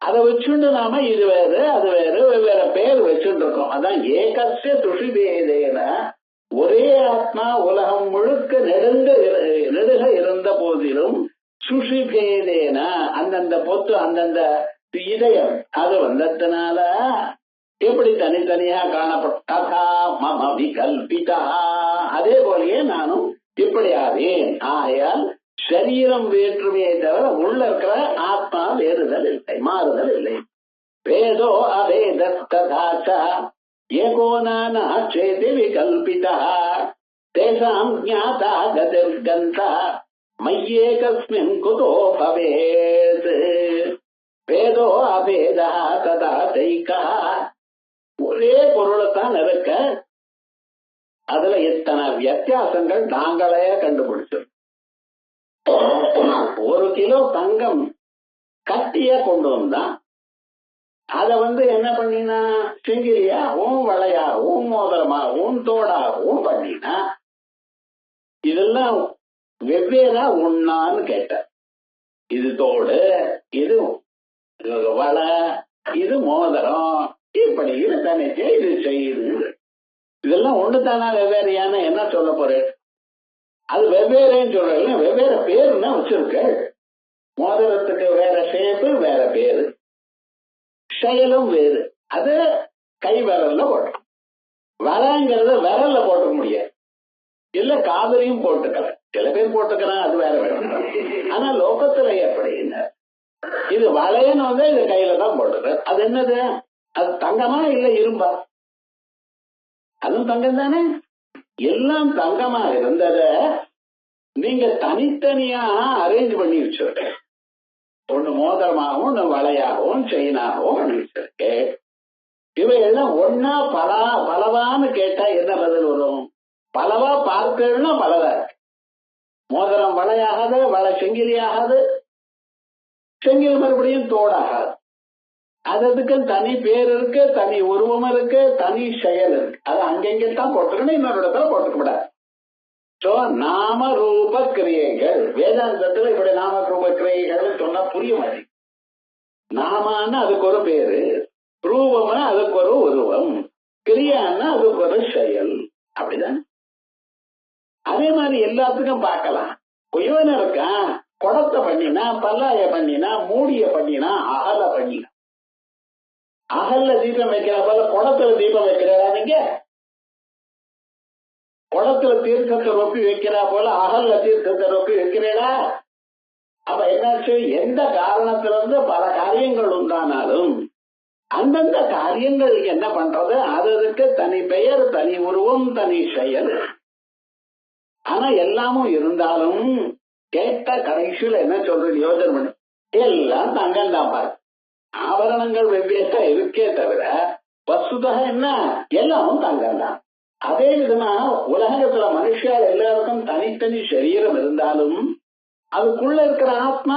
அதை வச்சுட்டு நாம இது வேறு அது வேறு வெவ்வேறு பேர் வச்சுட்டு இருக்கோம். அதான் ஏகஸ்ய துஷிபேதேன, ஒரே ஆத்மா உலகம் முழுக்க நெடுக இருந்த போதிலும் சுஷிபேதேன அந்தந்த பொத்து அந்தந்த இதயம் அது வந்ததுனால எப்படி தனித்தனியா காணப்பட்டதா மம விகல்பிதா. அதே போலயே நானும் இப்படி ஆவேன். ஆயால் சரீரம் வேற்றுமையை தவிர உள்ள இருக்கிற ஆத்மா வேறுதல் இல்லை, மாறுதல் இல்லை. வேதோ அவேதஸ்ததாச்ச ஏகோ நானா சேதி விகல்பிதா தேசாம் ஞாதா கதிர்கந்தா மையேகஸ்மின் குதோ பவேத். வேதோ அபேதா ததா தைகா. ஒரே பொருளைத்தான் இருக்க, அதுல எத்தனை வித்தியாசங்கள் நாங்களே கண்டுபிடிச்சோம். 1 கிலோ தங்கம் கட்டியா கொண்டு வந்தா அத என்ன பண்ணினா செங்கிலியாகவும் வளையாகவும் மோதிரமாகவும் தோடாகவும் பண்ணினா இதெல்லாம் வெவ்வேறா ஒன்னான்னு கேட்ட. இது தோடு, இது வளை, இது மோதிரம், இப்படி இது தனிச்சு இது செய்யுது. இதெல்லாம் ஒண்ணுதானா வெவ்வேறையான என்ன சொல்ல போறேன்? அது வெவ்வேறேன்னு சொல்றேன். வெவ்வேறு பேருன்னா வச்சிருக்க. மோதிரத்துக்கு வேற ஷேப்பு, வேற பேரு, செயலும் வேறு. அது கை விரல்ல போட்டோம். வளைங்கிறத விரல்ல போட்ட முடியாது, இல்ல காதலையும் போட்டுக்கலாம். சில பேர் போட்டுக்கிறான், அது வேற வேணும். ஆனா லோகத்துல எப்படின்னு இது வளையன்னு இது கையில தான் போட்டுக்க. அது என்னது? அது தங்கமா இல்ல இரும்பா? அதுவும் தங்கம் தானே. எல்லாம் தங்கமா இருந்தத நீங்க தனித்தனியா அரேஞ்ச் பண்ணி வச்சிருக்க. ஒண்ணு மோதிரமாகவும், ஒண்ணு வளையாகவும், செயினாகவும் பண்ணி வச்சிருக்க. இவையெல்லாம் ஒன்னா பலவான்னு கேட்டா என்ன பதில் வரும்? பலவா பார்க்கணும்னா பலவா இருக்கு. மோதிரம் வளையாகாது, வளை செங்கிலியாகாது, செங்கில் மறுபடியும் தோடாகாது. அதுக்கு தனி பேர் இருக்கு, தனி உருவம் இருக்கு, தனி செயல் இருக்கு. அது அங்கெங்கத்தான் போட்டுக்கணும், இன்னொரு இடத்துல போட்டுக்க கூடாது. சோ நாம ரூப கிரியைகள் வேதாந்தத்துல இப்படி நாம ரூப கிரியைகள் சொன்னா புரிய மாட்டேங்குது. நாமான்னா அதுக்கு ஒரு பேரு, ரூபம்னா அதுக்கு ஒரு உருவம், கிரியான்னா அதுக்கு ஒரு செயல். அப்படிதான். அதே மாதிரி எல்லாத்துக்கும் பார்க்கலாம். குயவன் இருக்கான், குடத்தை பண்ணினா, பல்லாய பண்ணினா, மூடிய பண்ணினா, அகல பண்ணினா. அகல்ல தீபம் வைக்கிற போல குடத்துல தீபம் வைக்கிறதா நீங்க? குளத்துல தீர்த்தத்தை ரொப்பி வைக்கிறா போல அகல்ல தீர்த்தத்தை ரொப்பி வைக்கிறேடா. அப்ப என்னாச்சு, எந்த காரணத்திலிருந்து பல காரியங்கள் உண்டானாலும் அந்தந்த காரியங்களுக்கு என்ன பண்றது, அதுக்கு தனி பெயர், தனி உருவம், தனி செயல். ஆனா எல்லாமும் இருந்தாலும் கேட்ட கடைசியில் என்ன சொல்றது யோஜனை பண்ணு, எல்லாம் தங்கம் தான் பாரு. ஆபரணங்கள் வெவ்வேறா இருக்கே தவிர வசுதா என்ன, எல்லாமும் தங்கம் தான். அதே விதமா உலகத்துல மனுஷால் எல்லாருக்கும் தனித்தனி சரீரம் இருந்தாலும் அதுக்குள்ள இருக்கிற ஆத்மா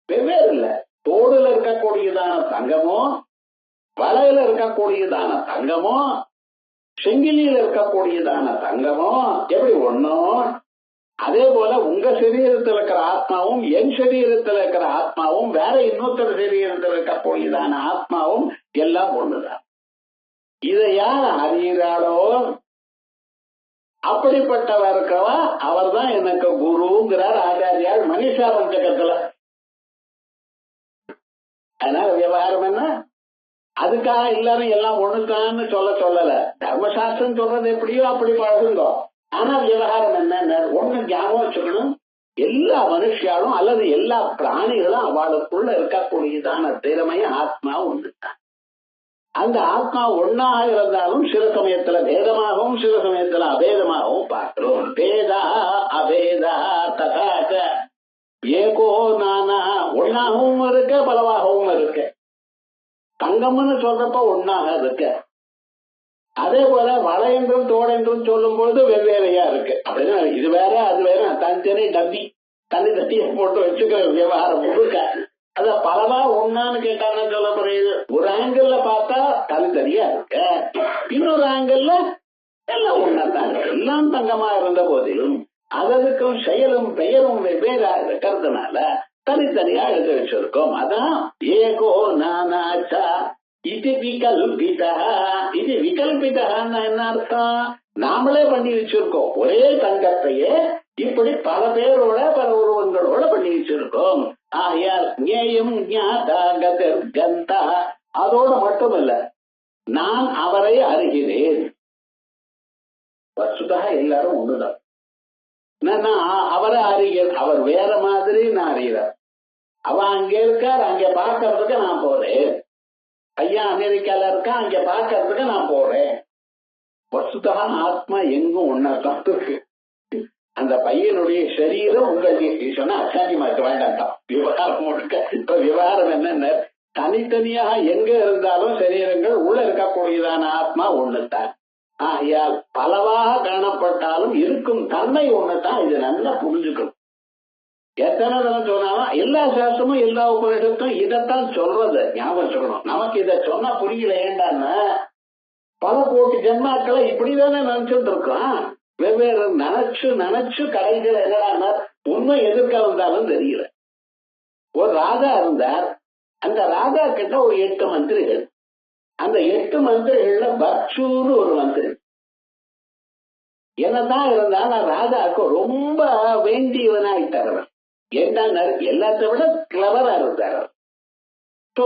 வெவ்வேறு இல்ல. தோடுல இருக்கக்கூடியதான தங்கமோ, வலையில இருக்கக்கூடியதான தங்கமோ, செங்கிலியில இருக்கக்கூடியதான தங்கமோ எப்படி ஒண்ணோ, அதே போல உங்க சரீரத்தில் இருக்கிற ஆத்மாவும் என் சரீரத்தில் இருக்கிற ஆத்மாவும் வேற இன்னொருத்தர் சரீரத்தில் இருக்கக்கூடியதான ஆத்மாவும் எல்லாம் ஒண்ணுதான். இதை யார் அறிகிறாளோ அப்படிப்பட்டவர் இருக்கவா அவர் தான் எனக்கு குருங்கிறார் ஆச்சாரியார் மனிஷா பஞ்சகத்துல. அதனால விவகாரம் என்ன, அதுக்காக எல்லாரும் எல்லாம் ஒண்ணுதான்னு சொல்லல. தர்மசாஸ்திரம் சொல்றது எப்படியோ அப்படி பழகுங்கோ. ஆனா விவகாரம் என்ன, ஒண்ணு ஞாபகம் வச்சுக்கணும், எல்லா மனுஷியாலும் அல்லது எல்லா பிராணிகளும் அவளுக்குள்ள இருக்கக்கூடியதான திறமை ஆத்மா ஒண்ணுதான். அந்த ஆத்மா ஒன்னாக இருந்தாலும் சில சமயத்துல பேதமாகவும் சில சமயத்துல அபேதமாகவும் பார்க்கிறோம். பேதா அபேதா ததாச்ச ஏகோ நானா, ஒன்னாகவும் இருக்க பலவாகவும் இருக்க. தங்கம்னு சொல்றப்ப ஒன்னாக இருக்க, அதே போல வளை என்றும் தோடு என்றும் சொல்லும் பொழுது வெவ்வேறையா இருக்கு. அப்படின்னா இது வேற அது வேற, தனித்தனி டப்பி தனி தட்டியை போட்டு வச்சுக்கிற விவகாரம் முழுக்க. அத பலவா ஒன்னான்னு கேட்டான்னு சொல்ல புரியுது. ஒரு ஆங்கிள் பார்த்தா தனித்தனியா இருக்க, இன்னொரு ஆங்கிள் எல்லாம் ஒன்னாதான் இருக்கு. எல்லாம் தங்கமா இருந்த போதிலும் அதற்கும் செயலும் பெயரும் வெவ்வேறா இருக்கிறதுனால தனித்தனியா எழுத வச்சிருக்கோம். அதான் ஏகோ நானாச்சா இது விகல்பிதா. இது விகல்பிதான்னு என்ன அர்த்தம், நாமளே பண்ணி வச்சிருக்கோம். ஒரே தங்கத்தையே இப்படி பல பேரோட பல உருவங்களோட பண்ணி வச்சிருக்கோம். ஆயார் ஞேயம் ஞாதா கதா, அதோட மட்டுமல்ல நான் அவரை அறிகிறேன். வசுதா எல்லாரும் ஒண்ணுதான். அவரை அறிகிறேன், அவர் வேற மாதிரி நான் அறிகிறார். அவ அங்க இருக்கார், அங்க பாக்கிறதுக்கு நான் போறேன். ஐயா அமெரிக்கால இருக்கா, அங்க பாக்கிறதுக்கு நான் போறேன். வசுதா ஆத்மா எங்கும் ஒன்னாதான் இருக்கு. அந்த பையனுடைய சரீரம் உங்களுக்கு சொன்னா அசாத்தியமா இருக்க வேண்டாம். விவகாரம் முழுக்க இப்ப விவகாரம் என்னென்ன, தனித்தனியாக எங்க இருந்தாலும் சரீரங்கள் உள்ள இருக்கக்கூடியதான ஆத்மா ஒண்ணுதான். ஆகையால் பலவாக காணப்பட்டாலும் இருக்கும் தன்மை ஒண்ணுதான். இது நல்லா புரிஞ்சுக்கணும். எத்தனை தடவை சொன்னாலும் எல்லா சாஸ்திரமும் எல்லா உபநிஷத்தும் இதைத்தான் சொல்றது, ஞாபகம் வச்சுக்கணும். நமக்கு இதை சொன்னா புரியல ஏண்டான்னு பல கோடி ஜென்மாக்களை இப்படிதானே நினைச்சுட்டு இருக்கோம். வெவ்வேறு நினைச்சு கடைசியில் என்னடா உண்மை எதிர்க்க வந்தாலும் தெரியல. ஒரு ராஜா இருந்தார், அந்த ராஜா கிட்ட ஒரு 8 மந்திரிகள். அந்த 8 மந்திரிகள்ல பக்ஷுன்னு ஒரு மந்திரி. என்னதான் இருந்தாலும் ராஜாவுக்கு ரொம்ப வேண்டியவனாயிட்டார். என்ன எல்லாத்தை விட கிளவரா இருந்தார்.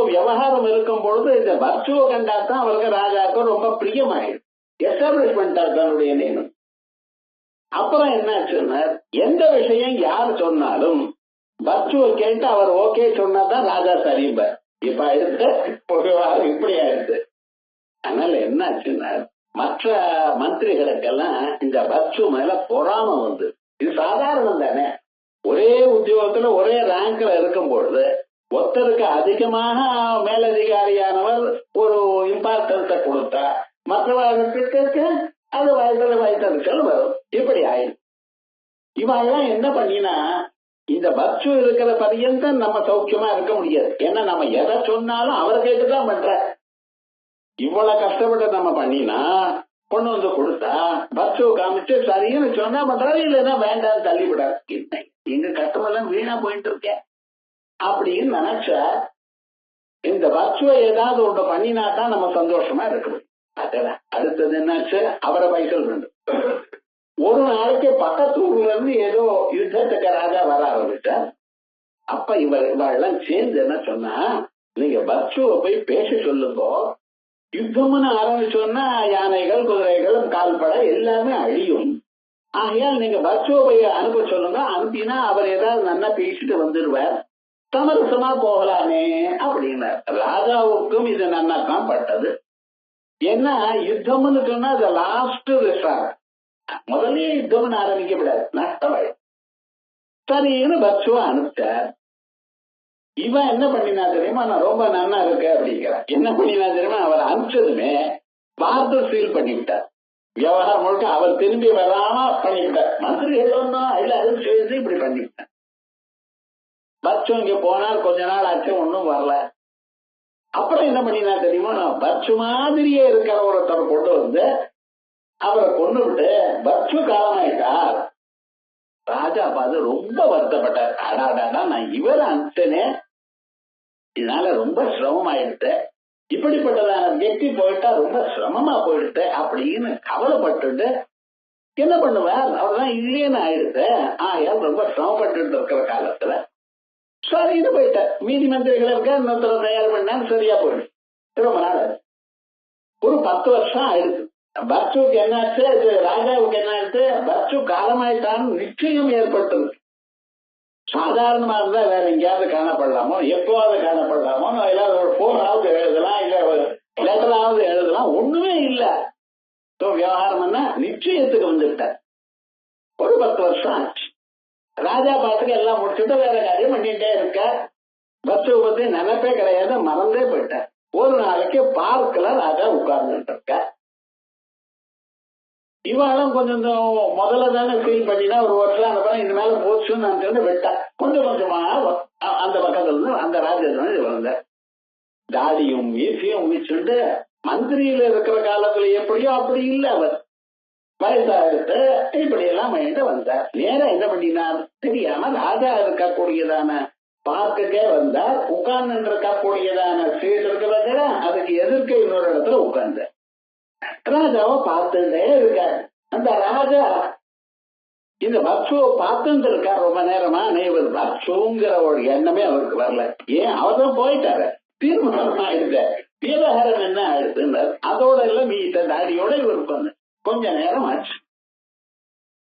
விவகாரம் இருக்கும் பொழுது இந்த பக்ஷுவை கண்டாத்தான் அவருக்கு ராஜாவுக்கு ரொம்ப பிரியமாயிடும். எஸ்டாப்ளிஷ் பண்ணிட்டார் தன்னுடைய நேம். அப்புறம் என்னாச்சுன்னா எந்த விஷயம் யார் சொன்னாலும் பக்ஷுவை கேட்டு அவர் ஓகே சொன்னாதான் ராஜா சரிம்பார். இப்ப எடுத்து இப்படி ஆயிடுது. அதனால என்னாச்சுன்னா மற்ற மந்திரிகளுக்கெல்லாம் இந்த பக்ஷு மேல பொறாம வந்து, இது சாதாரணம் தானே, ஒரே உத்தியோகத்துல ஒரே ரேங்க்ல இருக்கும் பொழுது ஒருத்தருக்கு அதிகமாக மேலதிகாரியானவர் ஒரு இம்பார்ட்டன்ஸ கொடுத்தா மற்றவர்களுக்கு அது வயசுல வரும். இப்படி ஆயிடும். இவெல்லாம் என்ன பண்ணினா இந்த பக்ஷு இருக்கிற பரியந்தம் நம்ம சௌக்கியமா இருக்க முடியாது. ஏன்னா நம்ம எதை சொன்னாலும் அவர் கேட்டுதான் பண்ற. இவ்வளவு கஷ்டப்பட்டு நம்ம பண்ணினா கொண்டு வந்து கொடுத்தா பக்ஷு காமிச்சு சரின்னு சொன்னா பண்றாரு, இல்லைன்னா வேண்டாம் தள்ளிவிடாரு. எங்க கஷ்டமெல்லாம் வீணா போயிட்டு இருக்கேன் அப்படின்னு நினைச்சா இந்த பக்ஷுவை ஏதாவது ஒன்று பண்ணினாதான் நம்ம சந்தோஷமா இருக்கணும். அதெல்லாம் அடுத்தது என்னாச்சு, அவரை பைசல் வேண்டும். ஒரு நாளைக்கு பக்கத்து ஊர்ல இருந்து ஏதோ யுத்தத்துக்கு ராஜா வர ஆரம்பிச்சார். அப்ப இவெல்லாம் சேர்ந்து என்ன சொன்னா, நீங்க பக்ஷுவை போய் பேச சொல்லுங்க, யுத்தம்னு ஆரம்பிச்சோம்னா யானைகள் குதிரைகள் கால்பட எல்லாமே அழியும். ஆகையால் நீங்க பர்சுவை அனுப்ப சொல்லுங்க. அனுப்பினா அவர் ஏதாவது நல்லா பேசிட்டு வந்துடுவார், சமரசமா போகலாமே அப்படின்னார். ராஜாவுக்கும் இது நன்னாத்தான் பட்டது. ஏன்னா யுத்தம்னு சொன்னா அது லாஸ்ட் ரிசார்ட், முதலே யுத்தம்னு ஆரம்பிக்கப்படாது, நஷ்டமாயிடும். சரின்னு பர்சுவா அனுப்பிச்சார். இவன் என்ன பண்ணினா தெரியுமா, நான் ரொம்ப நன்னா இருக்கேன் அப்படிங்கிறான். என்ன பண்ணினா தெரியுமா, அவர் அனுப்பிச்சதுமே வார்த்தை சீல் பண்ணிவிட்டார். விவகாரம் முழுக்க அவர் திரும்பி வராம பண்ணிவிட்டார். மந்திரிகள் ஒன்றும் எல்லாரும் சேர்ந்து இப்படி பண்ணிவிட்டார். பர்சு இங்க போனால் கொஞ்ச நாள் ஆச்சு, ஒன்னும் வரல. அப்புறம் என்ன பண்ணினா தெரியுமா, பர்சு மாதிரியே இருக்கிற ஒருத்தர் கொண்டு வந்து அவரை கொண்டு விட்டு பர்சு காலமாயிட்டார். ராஜா பார்த்து ரொம்ப வருத்தப்பட்டார். அடாடாடா, நான் இவரை அனுப்பிச்சனே, இதனால ரொம்ப சிரமம் ஆயிடுச்சு, இப்படிப்பட்டதான வெற்றி போயிட்டா ரொம்ப சிரமமா போயிடுச்சு அப்படின்னு கவலைப்பட்டு என்ன பண்ணுவார், அவர்தான் இல்லையேன்னு ஆயிடுச்சு. ஆயால் ரொம்ப சிரமப்பட்டு இருக்கிற காலத்துல சரின்னு போயிட்டார். மீதி மந்திரிகள் இருக்க இன்னொருத்தர தயார் பண்ணா சரியா போயிடுச்சு. ரொம்ப நாள் ஒரு 10 வருஷம் ஆயிடுச்சு. பர்சுக்கு என்னாச்சு, ராஜாவுக்கு என்ன ஆயிடுச்சு, பர்சு காலமாயிட்டான்னு நிச்சயம் ஏற்பட்டது. சாதாரணமா இருந்தா வேற எங்கேயாவது காணப்படலாமோ, எப்போவாவது காணப்படலாமோ, ஏதாவது ஒரு போனாவது எழுதலாம், இல்ல ஒரு லெட்டராவது எழுதலாம், ஒண்ணுமே இல்ல. விவகாரம்னா நிச்சயத்துக்கு வந்துட்டார். ஒரு 10 வருஷம் ஆச்சு. ராஜா பாட்டுக்கு எல்லாம் முடிச்சுட்டு வேற காரியம் பண்ணிட்டே இருக்க. பர்சுவை பத்தி நினைப்பே கிடையாது, மறந்தே போயிட்டார். ஒரு நாளைக்கு பார்க்கல ராஜா உட்கார்ந்துட்டு இருக்க. இவாளும் கொஞ்சம் முதல்ல தானே ஃபீல் பண்ணினா ஒரு வருஷம் அந்த படம் இந்த மேல போச்சுன்னு நான் சொல்லி விட்டேன். கொஞ்சம் கொஞ்சமா அந்த பக்கத்துல இருந்து அந்த ராஜ்யத்துல வந்த தாடியும் மீசையும் வச்சுட்டு மந்திரியில இருக்கிற காலத்துல எப்படியோ அப்படி இல்லை. அவர் வயசாகிட்டு இப்படி எல்லாம் மைண்டு வந்தார். நேரம் என்ன பண்ணினார் தெரியாம ராஜா இருக்கக்கூடியதான பார்க்கே வந்தார். உட்கார்ந்து இருக்கக்கூடியதான சீட் இருக்கிறத அதுக்கு எதிர்க்க இன்னொரு இடத்துல உட்கார்ந்த ராஜாவை பார்த்துட்டே இருக்காரு. அந்த ராஜா இந்த பர்சுவை பார்த்துட்டு இருக்கார் ரொம்ப நேரமா. இவர் பர்சுங்கிற ஒரு எண்ணமே அவருக்கு வரல. ஏன், அவர் தான் போயிட்டாரு, தீர்மானம் ஆயிடுச்சு, விவகாரம் என்ன ஆயிடுச்சு. அதோட எல்லாம் மீட்ட தாடியோட இவருக்கு வந்து கொஞ்ச நேரம் ஆச்சு.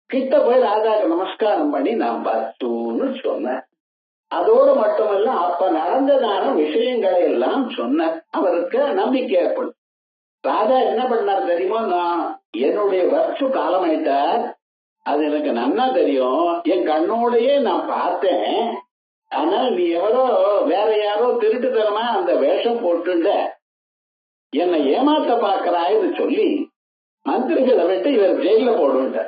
கிட்ட போய் ராஜாவுக்கு நமஸ்காரம் பண்ணி நான் பர்சுன்னு சொன்னேன். அதோடு மட்டுமல்ல, அப்ப நடந்ததான விஷயங்களை எல்லாம் சொன்ன அவருக்கு நம்பிக்கை ஏற்படும். ராஜா என்ன பண்ணார் தெரியுமா, நான் என்னுடைய பர்சு காலமாயிட்டார், அது எனக்கு நன்னா தெரியும், என் கண்ணோடையே நான் பார்த்தேன். ஆனால் நீ எவரோ வேற யாரோ திருட்டுத்தனமா அந்த வேஷம் போட்டுண்ட என்னை ஏமாத்த பாக்குறான்னு சொல்லி மந்திரிகளை விட்டு இவர் ஜெயில போடுண்ட.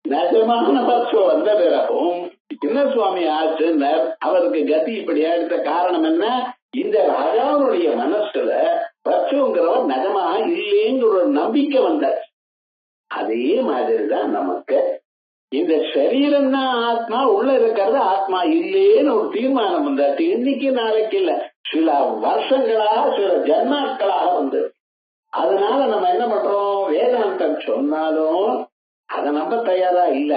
நிஜமான பர்சு வந்த பிறகும் என்ன சுவாமி ஆச்சுன்னு அவருக்கு கதி இப்படி ஆயிடுத்த காரணம் என்ன, இந்த ராஜாவுடைய மனசுல பர்சுங்கிறவர் நிஜமா இல்லைங்கிற ஒரு நம்பிக்கை வந்தார். அதே மாதிரிதான் நமக்கு இந்த சரீரம் தான் ஆத்மா, உள்ள இருக்கிறது ஆத்மா இல்லேன்னு ஒரு தீர்மானம் வந்தாச்சு. இன்னைக்கு நாளைக்கு இல்ல, சில வருஷங்களாக சில ஜன்மாக்களாக வந்து. அதனால நம்ம என்ன பண்றோம், வேதாந்தம் சொன்னாலும் அதை நம்ப தயாரா இல்ல.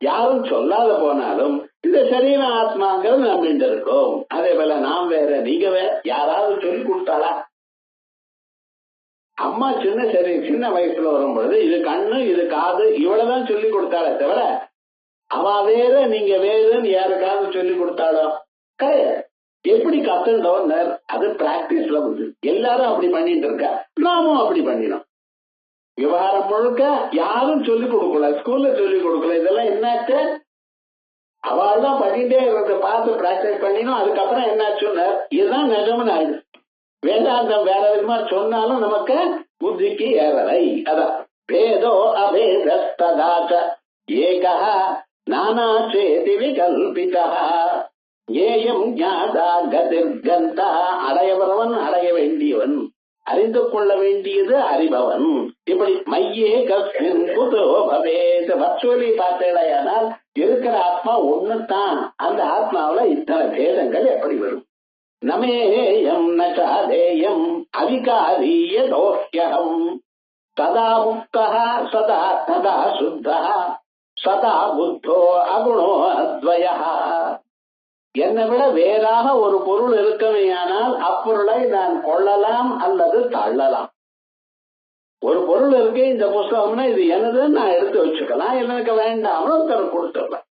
யாரும் சொல்லாத போனாலும் இந்த சரீர ஆத்மாங்கிறது நம்பிட்டு இருக்கோம். அதே போல நாம் வேற நீங்க வேற, யாராவது சொல்லி கொடுத்தாளா? அம்மா சின்ன வயசுல வரும்பொழுது இது கண்ணு இது காது இவ்வளவுதான் சொல்லி கொடுத்தாளே தவிர அவ வேற நீங்க வேறுன்னு யாருக்காவது சொல்லி கொடுத்தாளோ கிடையாது. எப்படி கத்துண்டோம், அது பிராக்டிஸ்ல வந்து எல்லாரும் அப்படி பண்ணிட்டு இருக்கா, நாமும் அப்படி பண்ணினோம். விவகாரம் முழுக்க யாரும் சொல்லிக் கொடுக்கல, ஸ்கூல்ல சொல்லிக் கொடுக்கல. இதெல்லாம் என்னாச்சு, அவள் தான் பண்ணிட்டே இருக்கிறத பார்த்து பிராக்டிஸ் பண்ணினோம். அதுக்கப்புறம் என்னாச்சுன்னு இதுதான் நிஜம்னு ஆயிடுச்சு. வேதாந்தம் வேற விதமா சொன்னாலும் நமக்கு புத்திக்கு ஏறலை. அதான் வேதோ அபேதஸ்ததாச ஏகா நானா சேதி விகல்பிதா ஏயம் ஞாதா கதிர்கந்தா. அடையவரவன் அடைய வேண்டியவன், அறிந்து கொள்ள வேண்டியது அறிபவன். இப்படி மையே கஸ்மின் குதோ பவேத். வர்ச்சுவலி பார்த்தேடையானால் இருக்கிற ஆத்மா ஒண்ணுதான். அந்த ஆத்மாவில இத்தனை பேதங்கள் எப்படி வரும்? நமேயம் நேயம் அதிகாரிய தோஹ்யம் சதா முக்தா சதா ததா சுத்தா சதா புத்தோ அகுணோ அத்வயா. என்னை விட வேறாக ஒரு பொருள் இருக்கவேயானால் அப்பொருளை நான் கொள்ளலாம் அல்லது தள்ளலாம். ஒரு பொருள் இருக்கு, இந்த புஸ்தகம்னா இது எனதுன்னு நான் எடுத்து வச்சுக்கலாம், எனக்கு வேண்டாம்னு ஒருத்தர் கொடுத்துடலாம்.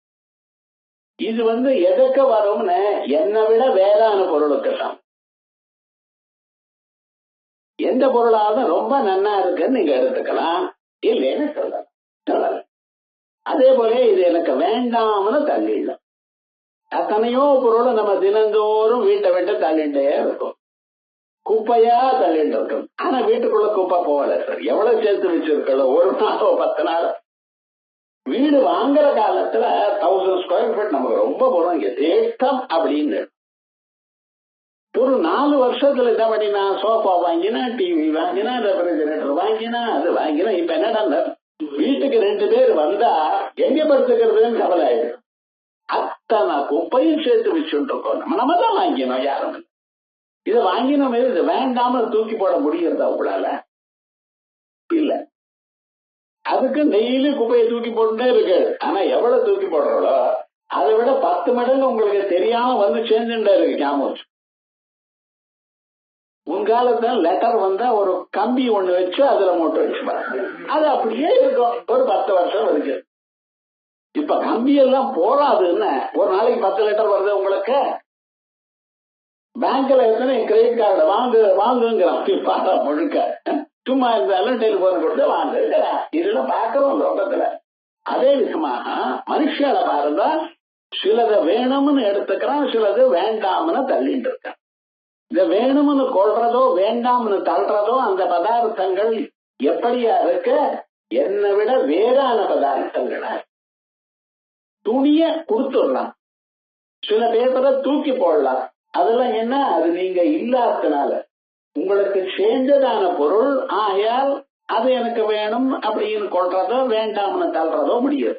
இது எதுக்கு வரும்னு என்னை விட வேறான பொருளுக்கு தான். எந்த பொருளாவது ரொம்ப நன்னா இருக்குன்னு நீங்க எடுத்துக்கலாம், இல்லைன்னு சொல்லலாம். அதே போல இது எனக்கு வேண்டாம்னு தள்ளிடலாம். அத்தனையோ பொருள் நம்ம தினந்தோறும் வீட்டை விட்டு தள்ளிட்டே இருக்கும், குப்பையா தள்ளிட்டு இருக்கும். ஆனா வீட்டுக்குள்ள குப்பை போகல சார். எவ்வளவு சேர்த்து வச்சிருக்கோம், ஒரு நாளோ 10 நாள். வீடு வாங்குற காலத்துல 1000 ஸ்கொயர் ஃபீட் நமக்கு ரொம்ப போறோம், எதேஷ்டம் அப்படின்னு. ஒரு 4 வருஷத்துல என்ன பண்ணினா, சோஃபா வாங்கினா, டிவி வாங்கினா, ரெஃப்ரிஜரேட்டர் வாங்கினா, அது வாங்கினா. இப்ப என்னடா, வீட்டுக்கு 2 பேர் வந்தா எங்க படுத்துக்கிறதுன்னு கவலை ஆயிடும். அத்தனை குப்பையும் சேர்த்து வச்சுட்டு இருக்கோம். நம்ம தான் வாங்கினோம், யாரும் இதை வாங்கினோம். இது வேண்டாம தூக்கி போட முடியறதா உங்களால? இல்ல. அதுக்கு டெய்லி குப்பையை தூக்கி போட்டுட்டே இருக்கு. ஆனா எவ்வளவு தூக்கி போடுறோளோ அதை விட 10 மடங்கு உங்களுக்கு தெரியாம சேர்ந்துட்டே இருக்கு. ஞாபகம் முன்காலத்துல லெட்டர் வந்தா ஒரு கம்பி ஒண்ணு வச்சு அதுல மூட்டை வச்சுப்பாங்க, அது அப்படியே இருக்கும் ஒரு 10 வருஷம் இருக்கு. இப்ப கம்பி எல்லாம் போறாதுன்னு ஒரு நாளைக்கு 10 லெட்டர் வருது உங்களுக்கு. பேங்க்ல எத்தனை கிரெடிட் கார்டு வாங்குங்கிறான் முழுக்க. சும்மா இருந்தாலும் டெலிபோன் கொடுத்து வாங்குங்கிறான். இதெல்லாம் பாக்குறோம் லோகத்துல. அதே விதமாக மனுஷனை பாருங்க, சிலதை வேணும்னு எடுத்துக்கிறான், சிலது வேண்டாம்னு தள்ளிட்டு இருக்கான். இத வேணும்னு கொள்றதோ வேண்டாம்னு தள்ளுறதோ அந்த பதார்த்தங்கள் எப்படியா இருக்கு? என்னை விட வேறான பதார்த்தங்கள. துணிய கொடுத்துடலாம், சில பேப்பரை தூக்கி போடலாம். அதெல்லாம் என்ன, அது நீங்க இல்லாதனால உங்களுக்கு சேர்ந்ததான பொருள். ஆகையால் அது எனக்கு வேணும் அப்படின்னு கொள்றதோ வேண்டாம்னு தள்ளுறதோ முடியாது.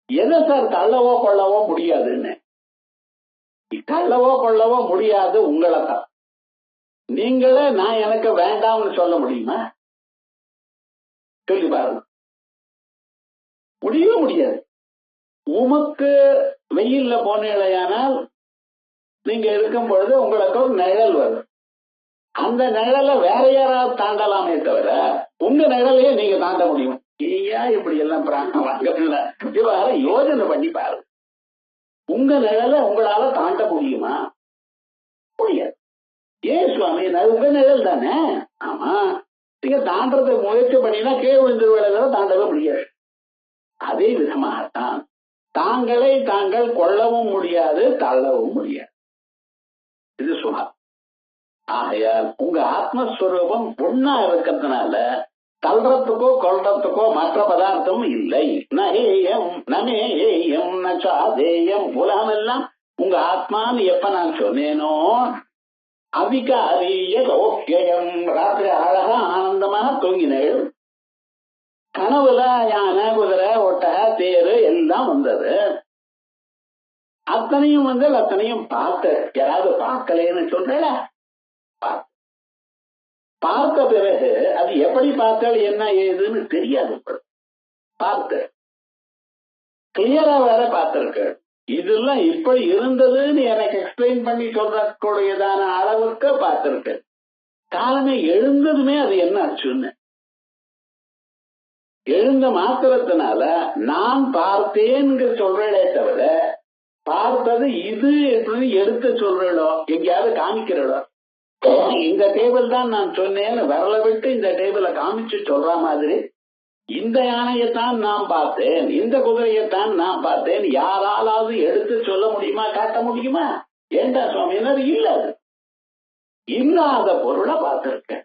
எதை சார் தள்ளவோ கொள்ளவோ முடியாதுன்னு? தள்ளவோ கொள்ளவோ முடியாது உங்களை தான். நீங்களே நான் எனக்கு வேண்டாம்னு சொல்ல முடியுமா? சொல்லி பாருங்க, முடியவே முடியாது. உமக்கு வெயில்ல போனேயானால் நீங்க இருக்கும் பொழுது உங்களுக்கு ஒரு நிழல் வரும். அந்த நிழலை வேற யாராவது தாண்டலாமே தவிர உங்க நிழலையே நீங்க தாண்ட முடியும்? ஏன் இப்படி எல்லாம் பிராணம் வாங்கல? இவ்வாறு யோஜனை பண்ணி பாருங்க. உங்க நிழலை உங்களால தாண்ட முடியுமா? முடியாது. ஏன் சுவாமி, உங்க நிழல் தானே. ஆமா, நீங்க தாண்டறதை முயற்சி பண்ணினா கீழே விழுந்துருவேல, தாண்டவே முடியாது. அதே விதமாகத்தான் தாங்களை தாங்கள் கொள்ளவும் முடியாது, தள்ளவும் முடியாது. இது சுகம். ஆகையால் உங்க ஆத்மஸ்வரூபம் ஒன்னா இருக்கிறதுனால தள்ளுறதுக்கோ கொள்றதுக்கோ மற்ற பதார்த்தம் இல்லை. நகேயம் நமேயம் நச்சாதேயம். உலகமெல்லாம் உங்க ஆத்மான்னு எப்ப நான் சொன்னேனோ, அவிகாரிய லோக்கியம். ராத்திரி அழகா ஆனந்தமாக தூங்கினேள். கனவுல யானை, குதிரை, ஒட்டக, தேரு எல்லாம் வந்தது. அத்தனையும் அத்தனையும் பார்த்து. யாராவது பார்க்கலன்னு சொல்ற? பார்த்த பிறகு அது எப்படி பார்த்தால் என்ன ஏதுன்னு தெரியாது. பார்த்து கிளியரா வேற பார்த்திருக்கு. இதெல்லாம் இப்படி இருந்ததுன்னு எனக்கு எக்ஸ்பிளைன் பண்ணி சொல்றக்கூடியதான அளவுக்கு பார்த்திருக்கு. காலமே எழுந்ததுமே அது என்ன ஆச்சுன்னு, எழுந்த மாத்திரத்தினால நான் பார்த்தேன்னு சொல்றே தவிர பார்த்தது இது எப்படி எடுத்து சொல்றோ, எங்கேயாவது காமிக்கிறோ? இந்த டேபிள் தான் நான் சொன்னேன்னு விரல விட்டு இந்த டேபிளை காமிச்சு சொல்ற மாதிரி இந்த யானையத்தான் நான் பார்த்தேன், இந்த குதிரையத்தான் நான் பார்த்தேன் யாராலாவது எடுத்து சொல்ல முடியுமா, காட்ட முடியுமா? ஏண்டா சுவாமி, இல்ல. இல்லாத பொருளை பார்த்திருக்கேன்.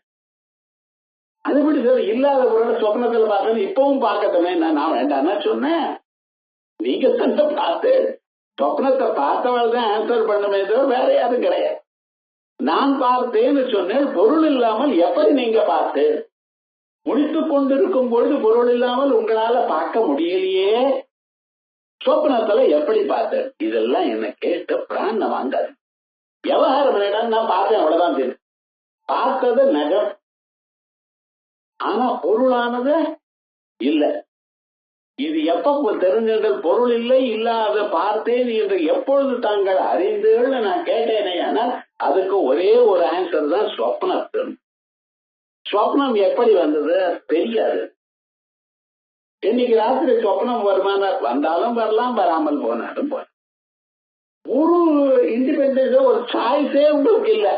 அதுபடி சார், இல்லாத பொருளை சொப்னத்துல பார்த்தேன்னு இப்பவும் பார்க்கட்டுமே, நான் வேண்டாம்னா சொன்னேன். நீங்க தான் பார்த்து சொப்னத்தை பார்த்தவள் தான் ஆன்சர் பண்ணுமே தவிர வேற யாரும் கிடையாது. நான் பார்த்தேன்னு சொன்னேன். பொருள் இல்லாமல் எப்படி நீங்க பார்த்து முடித்துக் கொண்டிருக்கும் பொழுது பொருள் இல்லாமல் உங்களால பார்க்க முடியலையே, சொப்னத்துல எப்படி பார்த்து? இதெல்லாம் என்ன கேட்டு பிராண வாங்காது. விவகாரம் இடம் நான் பார்த்தேன், அவ்வளவுதான் தெரியும். பார்த்தது நகம், ஆனா பொருளானது இல்ல. இது எப்ப தெரிஞ்சது? பொருள் இல்லை, இல்லாத பார்த்தேன் என்று எப்பொழுது தாங்கள் அறிந்தீர்கள் நான் கேட்டேனே. ஆனால் அதுக்கு ஒரே ஒரு ஆன்சர் தான், சொப்னத்தில். சொப்னம் எப்படி வந்தது தெரியாது. இன்னைக்கு ராத்திரி சொப்னம் வருமான வந்தாலும் வரலாம், வராமல் போனாலும் போன. ஒரு இண்டிபெண்டன்ஸ், ஒரு சாய்ஸே உங்களுக்கு இல்ல.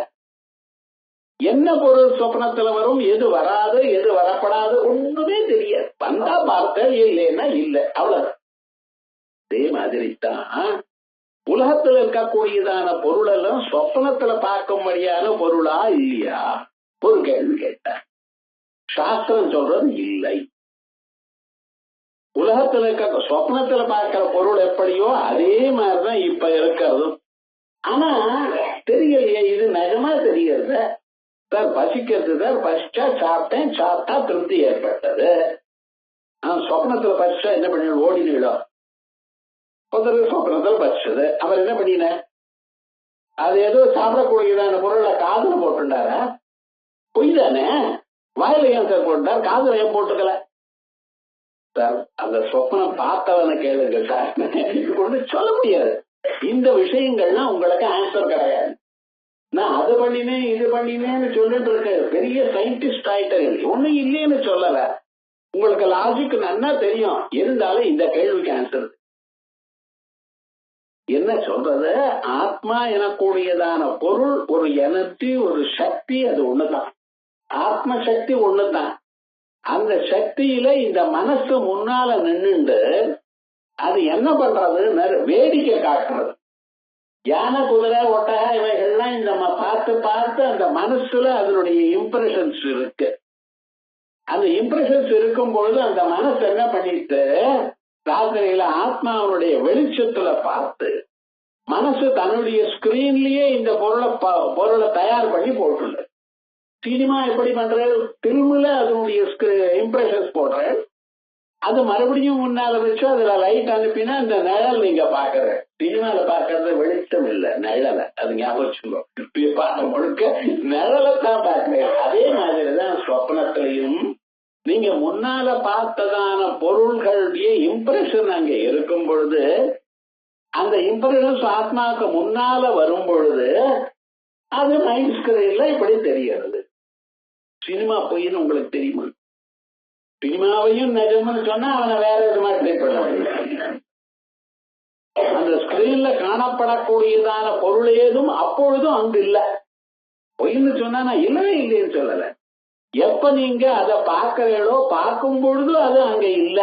என்ன பொருள் சொப்னத்துல வரும், எது வராது, எது வரப்படாது, ஒண்ணுமே தெரியாது. வந்தா பார்த்த, இல்லைன்னா இல்லை, அவ்வளவு. அதே மாதிரி தான் உலகத்துல இருக்கக்கூடியதான பொருள் எல்லாம் சொப்னத்துல பார்க்கும்படியான பொருளா இல்லையா ஒரு கேள்வி கேட்ட. சாஸ்திரம் சொல்றது இல்லை. உலகத்துல இருக்க சொப்னத்துல பார்க்கிற பொருள் எப்படியோ அதே மாதிரிதான் இப்ப இருக்கிறது. ஆனா தெரியலையே, இது நிஜமா தெரியறது. சார் பசிக்கிறது, சார் பசிச்சா சாப்பிட்டேன், சாப்பிட்டா திருப்தி ஏற்பட்டது. சொப்னத்துல பசிச்சா என்ன பண்ணி ஓடினீங்களோ? ஒருத்தர் சொப்னத்துல பசிச்சது, அவர் என்ன பண்ணின? அது ஏதோ சாப்பிடக்கூடியதான பொருளை காதுல போட்டுட்டாரா? பொய் தானே. வாயில ஏன் சார் போட்டார், காதுல ஏன் போட்டுக்கல சார்? அந்த சொப்னம் பார்த்தவனை கேளுங்க சார், கொண்டு சொல்ல முடியாது. இந்த விஷயங்கள்லாம் உங்களுக்கு ஆன்சர் கிடையாது. நான் அது பண்ணினேன் இது பண்ணினேன்னு சொல்லிட்டு இருக்க பெரிய சயின்டிஸ்ட் ஆயிட்டேன், ஒண்ணும் இல்லைன்னு சொல்லல. உங்களுக்கு லாஜிக் நன்னா தெரியும், இருந்தாலும் இந்த கேள்விக்கு ஆன்சர் என்ன சொல்றது? ஆத்மா எனக்கூடியதான பொருள் ஒரு எனர்ஜி, ஒரு சக்தி, அது ஒண்ணுதான். ஆத்ம சக்தி ஒண்ணுதான். அந்த சக்தியில இந்த மனசு முன்னால நின்னுண்டு அது என்ன பண்றது? வேடிக்கை காட்டுறது. யானை, குதிரை, ஒட்டக இவைகள்லாம் இந்த பார்த்து பார்த்து அந்த மனசுல அதனுடைய இம்ப்ரெஷன்ஸ் இருக்கு. அந்த இம்ப்ரெஷன்ஸ் இருக்கும் பொழுது அந்த மனசு என்ன பண்ணிட்டு ராத்திரியில ஆத்மாவுடைய வெளிச்சத்துல பார்த்து மனசு தன்னுடைய ஸ்கிரீன்லயே இந்த பொருளை தயார் பண்ணி போட்டுள்ள. சினிமா எப்படி பண்ற? திரும்பல அதனுடைய இம்ப்ரெஷன்ஸ் போடுற, அது மறுபடியும் முன்னால வச்சு அதுல லைட் அனுப்பினா அந்த நிழல் நீங்க பாக்குற. சினிமால பாக்குறது வெளிச்சம் இல்ல, நிழல. அது ஞாபகம் முழுக்க நிழலைத்தான் பாக்குறேன். அதே மாதிரிதான் சொப்னத்திலையும் நீங்க முன்னால பார்த்ததான பொருள்களுடைய இம்ப்ரெஷன் அங்க இருக்கும் பொழுது, அந்த இம்ப்ரெஷன்ஸ் ஆத்மாவுக்கு முன்னால வரும் பொழுது அது மைண்ட் ஸ்கிரீன்ல இப்படி தெரிகிறது. சினிமா பொய்ன்னு உங்களுக்கு தெரியுமா? சினிமாவையும் நிஜம்னு சொன்னா அவனை வேற எது மாதிரி ட்ரை பண்ண முடியும். அந்த ஸ்கிரீன்ல காணப்படக்கூடியதான பொருள் ஏதும் அப்பொழுதும் அங்கு இல்ல. பொய்ன்னு சொன்னா நான் இல்லவே இல்லைன்னு சொல்லல. எப்ப நீங்க அதை பார்க்கிறீங்களோ பார்க்கும் பொழுது அது அங்க இல்ல.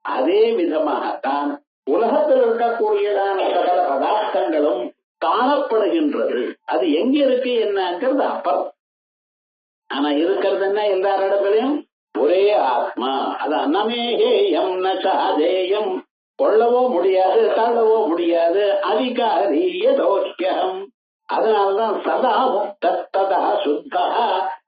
அதே விதமாகத்தான் உலகத்தில் இருக்கக்கூடியதான சகல பதார்த்தங்களும் காணப்படுகின்றது. அது எங்க இருக்கு என்னங்கிறது அப்புறம். ஆனா இருக்கிறது என்ன? எல்லாரிடத்திலையும் ஒரே ஆத்மா. அது அன்னமேகேயம் நச்சாதேயம், கொள்ளவோ முடியாது, தள்ளவோ முடியாது, அதிகாரிய தோஷ்யம். அதனால்தான் சதா முக்தா சுத்தா.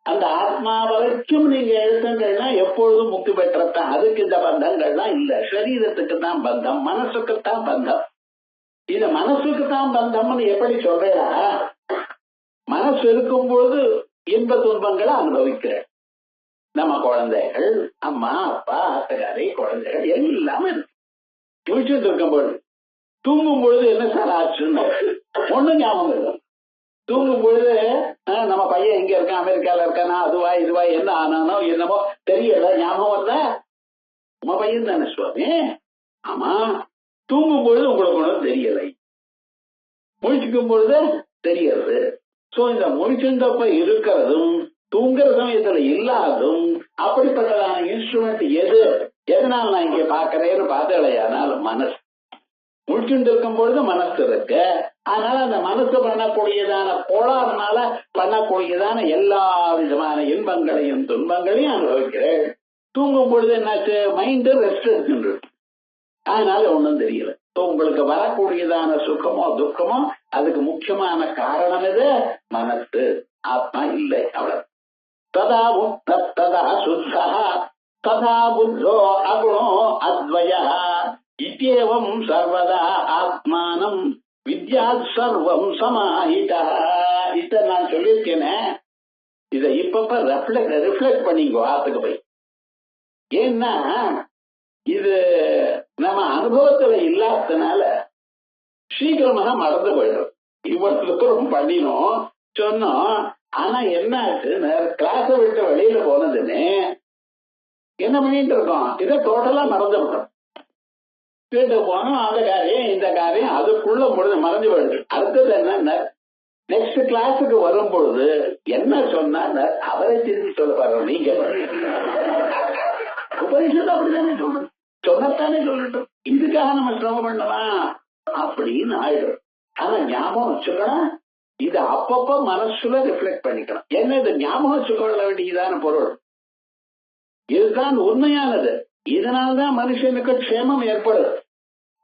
அந்த ஆத்மா வரைக்கும் நீங்க எழுத்துங்கன்னா எப்பொழுதும் முக்தி பெற்றத்தான். அதுக்கு இந்த பந்தங்கள்லாம் இல்ல. சரீரத்துக்கு தான் பந்தம், மனசுக்குத்தான் பந்தம். இது மனசுக்கு தான் பந்தம்னு எப்படி சொல்றா? மனசு இருக்கும் பொழுது இன்ப துன்பங்களை அனுபவிக்கிறேன். நம்ம குழந்தைகள், அம்மா, அப்பா, ஆத்தக்காரி, குழந்தைகள் எல்லாமே முடிச்சுட்டு இருக்கும் பொழுது. தூங்கும் பொழுது என்ன சார் ஆச்சுன்னு ஒண்ணும் ஞாபகம் இல்லை. தூங்கும் பொழுது நம்ம பையன் எங்க இருக்கான், அமெரிக்கால இருக்கானா, அதுவா இதுவா, என்ன ஆனானோ என்னமோ தெரியல, ஞாபகம் வரல. உங்க பையன் தானே சுவாமி? ஆமா. தூங்கும் பொழுது உங்களுக்கு ஒன்றும் தெரியலை, முழிச்சுக்கும் பொழுது தெரியறது. சோ இந்த முழிச்சுந்தப்ப இருக்கிறதும் தூங்குற சமயத்துல இல்லாதும் அப்படிப்பட்டதான இன்ஸ்ட்ருமெண்ட் எது? எதனால நான் இங்க பாக்குறேன்னு பார்த்தலையானால் மனசு. முழிச்சுட்டு இருக்கும் பொழுது மனசு இருக்கு. அதனால அந்த மனசு பண்ணக்கூடியதான கோளாறுனால பண்ணக்கூடியதான எல்லா விதமான இன்பங்களையும் துன்பங்களையும் அனுபவிக்கிறேன். தூங்கும் பொழுது என்னாச்சு? மைண்ட் ரெஸ்ட் எடுக்கின்றது. அதனால ஒண்ணும் தெரியல. உங்களுக்கு வரக்கூடியதான சுகமோ துக்கமோ அதுக்கு முக்கியமான காரணம் எது? மனசு, ஆத்மா இல்லை. அவ்வளவு. ததா முக்த ததா சுத்தா ததா புத்தோ அகுணோ அத்வயா இத்யேவம் சர்வதா ஆத்மானம் வித்யாத் சர்வம் சமாஹிதா. இத நான் சொல்லியிருக்கேனே, இதை இப்பப்ப ரிஃப்ளெக்ட் பண்ணிக்கோ ஆத்துக்கு போய். ஏன்னா இது நம்ம அனுபவத்துல இல்லாததுனால சீக்கிரமாக மறந்து போயிடும். இவ்வளவு தூரம் பண்ணினோம் சொன்னோம், ஆனா என்ன ஆச்சு, கிளாஸ விட்டு வெளியில போனதுன்னு என்ன பண்ணிட்டு இருக்கோம், இதை டோட்டலா மறந்துவிட்டோம். வீட்டுக்கு போனோம், அந்த காரியம் இந்த காரியம் அதுக்குள்ள மறந்து போயிடுது. அடுத்தது என்ன, நெக்ஸ்ட் கிளாஸுக்கு வரும் பொழுது என்ன சொன்னா அவரை திரும்பி சொல்ல பாரு, நீங்க உபனிஷத்து அப்படித்தானே சொல்லணும், சொன்னத்தானே சொல்லட்டும், இதுக்காக நம்ம சிரமம் பண்ணலாம் அப்படின்னு ஆயிடும். ஆனா ஞாபகம் வச்சுக்கணும், இது அப்பப்ப மனசுல ரிஃப்ளெக்ட் பண்ணிக்கணும். என்ன இது ஞாபகம் வச்சுக்கொள்ள வேண்டியதான பொருள், இதுதான் உண்மையானது. இதனால்தான் மனுஷனுக்கு க்ஷேமம் ஏற்படுது.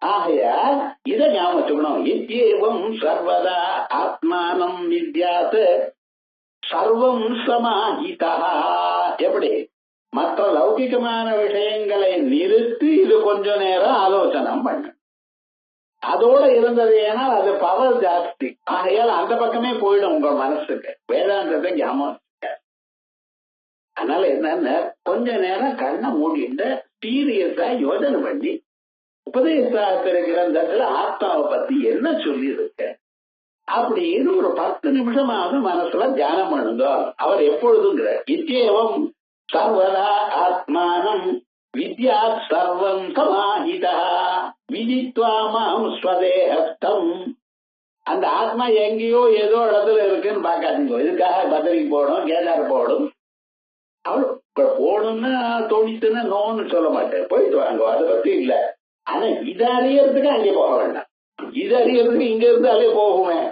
ஆகையால் இதை ஞாபகம் வச்சுக்கணும். இத்யேவம் சர்வதா ஆத்மானம் வித்யாத் சர்வம் சமாஹிதா. எப்படி மற்ற லௌகிகமான விஷயங்களை நிறுத்தி இது கொஞ்ச நேரம் ஆலோசனை பண்ணு, அதோட இருந்தது ஏன்னா அது பவர் ஜாஸ்தி. ஆகையால் அந்த பக்கமே போயிடும் உங்க மனசுக்கு. வேதாந்தத்தை ஞாபகம். அதனால என்னன்னா கொஞ்ச நேரம் கண்ணை மூடிட்டு சீரியஸா யோசனை பண்ணி உபதேச கிரந்தத்துல ஆத்மாவை பத்தி என்ன சொல்லி இருக்க அப்படின்னு ஒரு 10 நிமிஷமாவது மனசுல தியானம் பண்ணுங்க. அவர் எப்பொழுதுங்கிற இத்யேவம் சர்வதா ஆத்மானம் வித்யா சர்வம் சமாஹிதா விதித்வா மாம் ஸ்வதேஹஸ்தம். அந்த ஆத்மா எங்கேயோ ஏதோ இடத்துல இருக்குன்னு பாக்காதீங்க. இதுக்காக பத்ரிக்கு போகணும், கேதார் போகணும், அவள் போகணும்னா தோணித்துன்னு நோன்னு சொல்ல மாட்டேன், போயிட்டு வாங்க, அதை பத்தி இல்ல. ஆனா இதை அறியறதுக்கு அங்கே போக வேண்டாம், இதை அறியறதுக்கு இங்க இருந்தாலே போகுவேன்.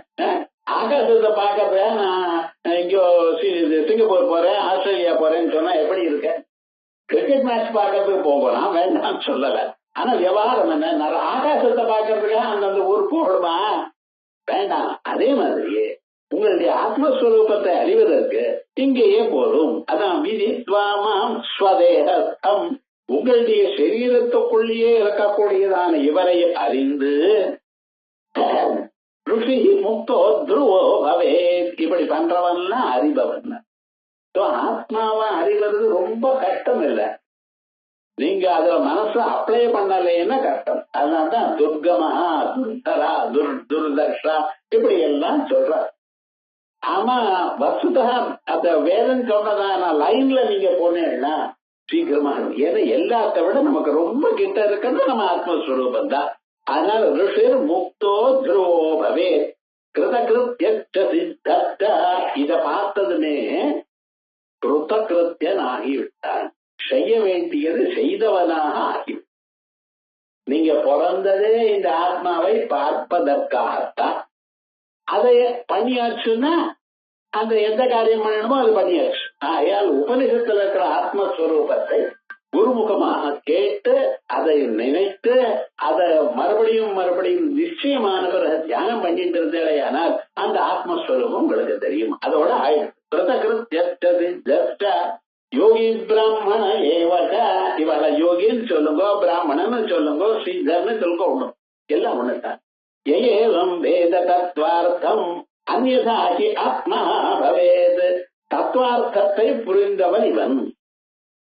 ஆகாசத்தை பாக்கறத நான் இங்கோ சிங்கப்பூர் போறேன், ஆஸ்திரேலியா போறேன்னு சொன்னா எப்படி இருக்க, கிரிக்கெட் மேட்ச் பாக்கிறதுக்கு போகலாம், வேண்டாம் சொல்லல. ஆனா விவகாரம் என்ன, ஆகாசத்தை பாக்கிறதுக்காக அந்தந்த ஊர் போகணுமா, வேண்டாம். அதே மாதிரியே உங்களுடைய ஆத்மஸ்வரூபத்தை அறிவதற்கு இங்கேயே போதும். அதான் விதித்வாமாம் ஸ்வதேஹஸ்தம், உங்களுடைய சரீரத்துக்குள்ளேயே இருக்கக்கூடியதான இவரை அறிந்து ருஷி முக்தோ துருவோ பவேத். இப்படி பண்றவன்லாம் அறிபவன். ஆத்மாவை அறிவது ரொம்ப கஷ்டம் இல்லை, நீங்க அதுல மனசு அப்ளை பண்ணலைன்னா கஷ்டம். அதனால்தான் துர்கமா துர்தரா துர்தர்ஷா இப்படி எல்லாம் சொல்றார். ஆமா வசுதா அந்த வேதம் சொன்னதான லைன்ல நீங்க போனீங்கன்னா சீக்கிரமா, ஏன்னா எல்லாத்த விட நமக்கு ரொம்ப கிட்ட இருக்கிறது நம்ம ஆத்மஸ்வரூபம் தான். அதனால ரிஷிர் முக்தோ துருவோ பவே கிருதகிருத்ய. இத பார்த்ததுமே கிருத்தகிருத்தியன் ஆகிவிட்டான், செய்ய வேண்டியது செய்தவனாக ஆகி. நீங்க பிறந்ததே இந்த ஆத்மாவை பார்ப்பதற்காகத்தான். அதை பண்ணியாச்சுன்னா அந்த எந்த காரியம் பண்ணணுமோ அது பண்ணியாச்சு. ஆகையால் உபனிஷத்துல இருக்கிற ஆத்மஸ்வரூபத்தை குருமுகமாக கேட்டு அதை நினைத்து அதை மறுபடியும் மறுபடியும் நிச்சயமான பிறகு தியானம் பண்ணிட்டு இருந்தேனால் அந்த ஆத்மஸ்வரூபம் உங்களுக்கு தெரியும். அதோட யோகி பிராமண ஏவக, இவள யோகின்னு சொல்லுங்க, பிராமணன்னு சொல்லுங்க, சித்தர்னு சொல்லுங்க, ஒண்ணும் எல்லாம் ஒண்ணுதான். ஏவம் வேத தத்வார்த்தம் அந்யதாகி ஆத்மா பவேத். தத்துவார்த்தத்தை புரிந்தவன் இவன்.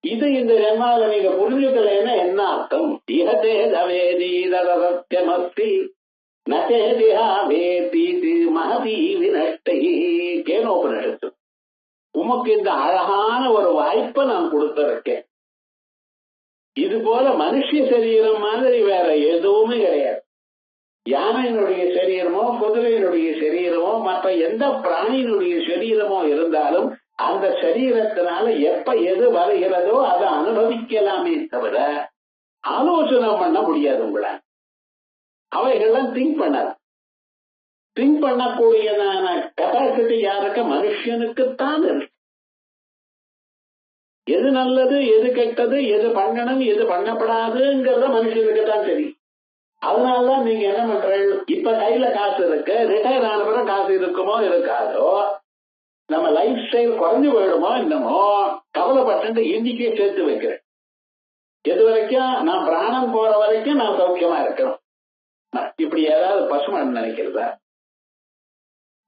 இது இந்த ஜென்மாவில நீங்க புரிஞ்சுக்கலைன்னா என்ன அர்த்தம், இஹதே தவேதீதரசத்யமஸ்தி நசேதிஹா வேதீதி மஹதி வினஷ்டை. கேனோபனிஷத்து. உமக்கு இந்த அழகான ஒரு வாய்ப்பை நான் கொடுத்திருக்கேன். இது போல மனுஷ சரீரம் மாதிரி வேற எதுவுமே கிடையாது. யானையினுடைய சரீரமோ குதிரையினுடைய சரீரமோ மற்ற எந்த பிராணியினுடைய சரீரமோ இருந்தாலும் அந்த சரீரத்தினால எப்ப எது வருகிறதோ அதை அனுபவிக்கலாமே தவிர ஆலோசனை பண்ண முடியாது உங்களை. அவைகள்லாம் திங்க் பண்ணாது. திங்க் பண்ணக்கூடியதான கெப்பாசிட்டி யாருக்கு, மனுஷனுக்குத்தான் இருக்கு. எது நல்லது எது கெட்டது, எது பண்ணணும் எது பண்ணப்படாதுங்கிறத மனுஷனுக்கு தான் தெரியும். அதனாலதான் நீங்க என்ன பண்றீங்க, இப்ப கையில காசு இருக்கு, ரிட்டையர் ஆன பிறகு காசு இருக்குமோ இருக்காதோ, நம்ம லைஃப் ஸ்டைல் குறைஞ்சு போயிடுமோ என்னமோ கவலைப்பட்டு இன்னைக்கே சேர்த்து வைக்கிறேன். எது வரைக்கும் நான் பிராணம் போற வரைக்கும் நான் சௌக்கியமா இருக்கணும். இப்படி ஏதாவது பசுமன் நினைக்கிறதா,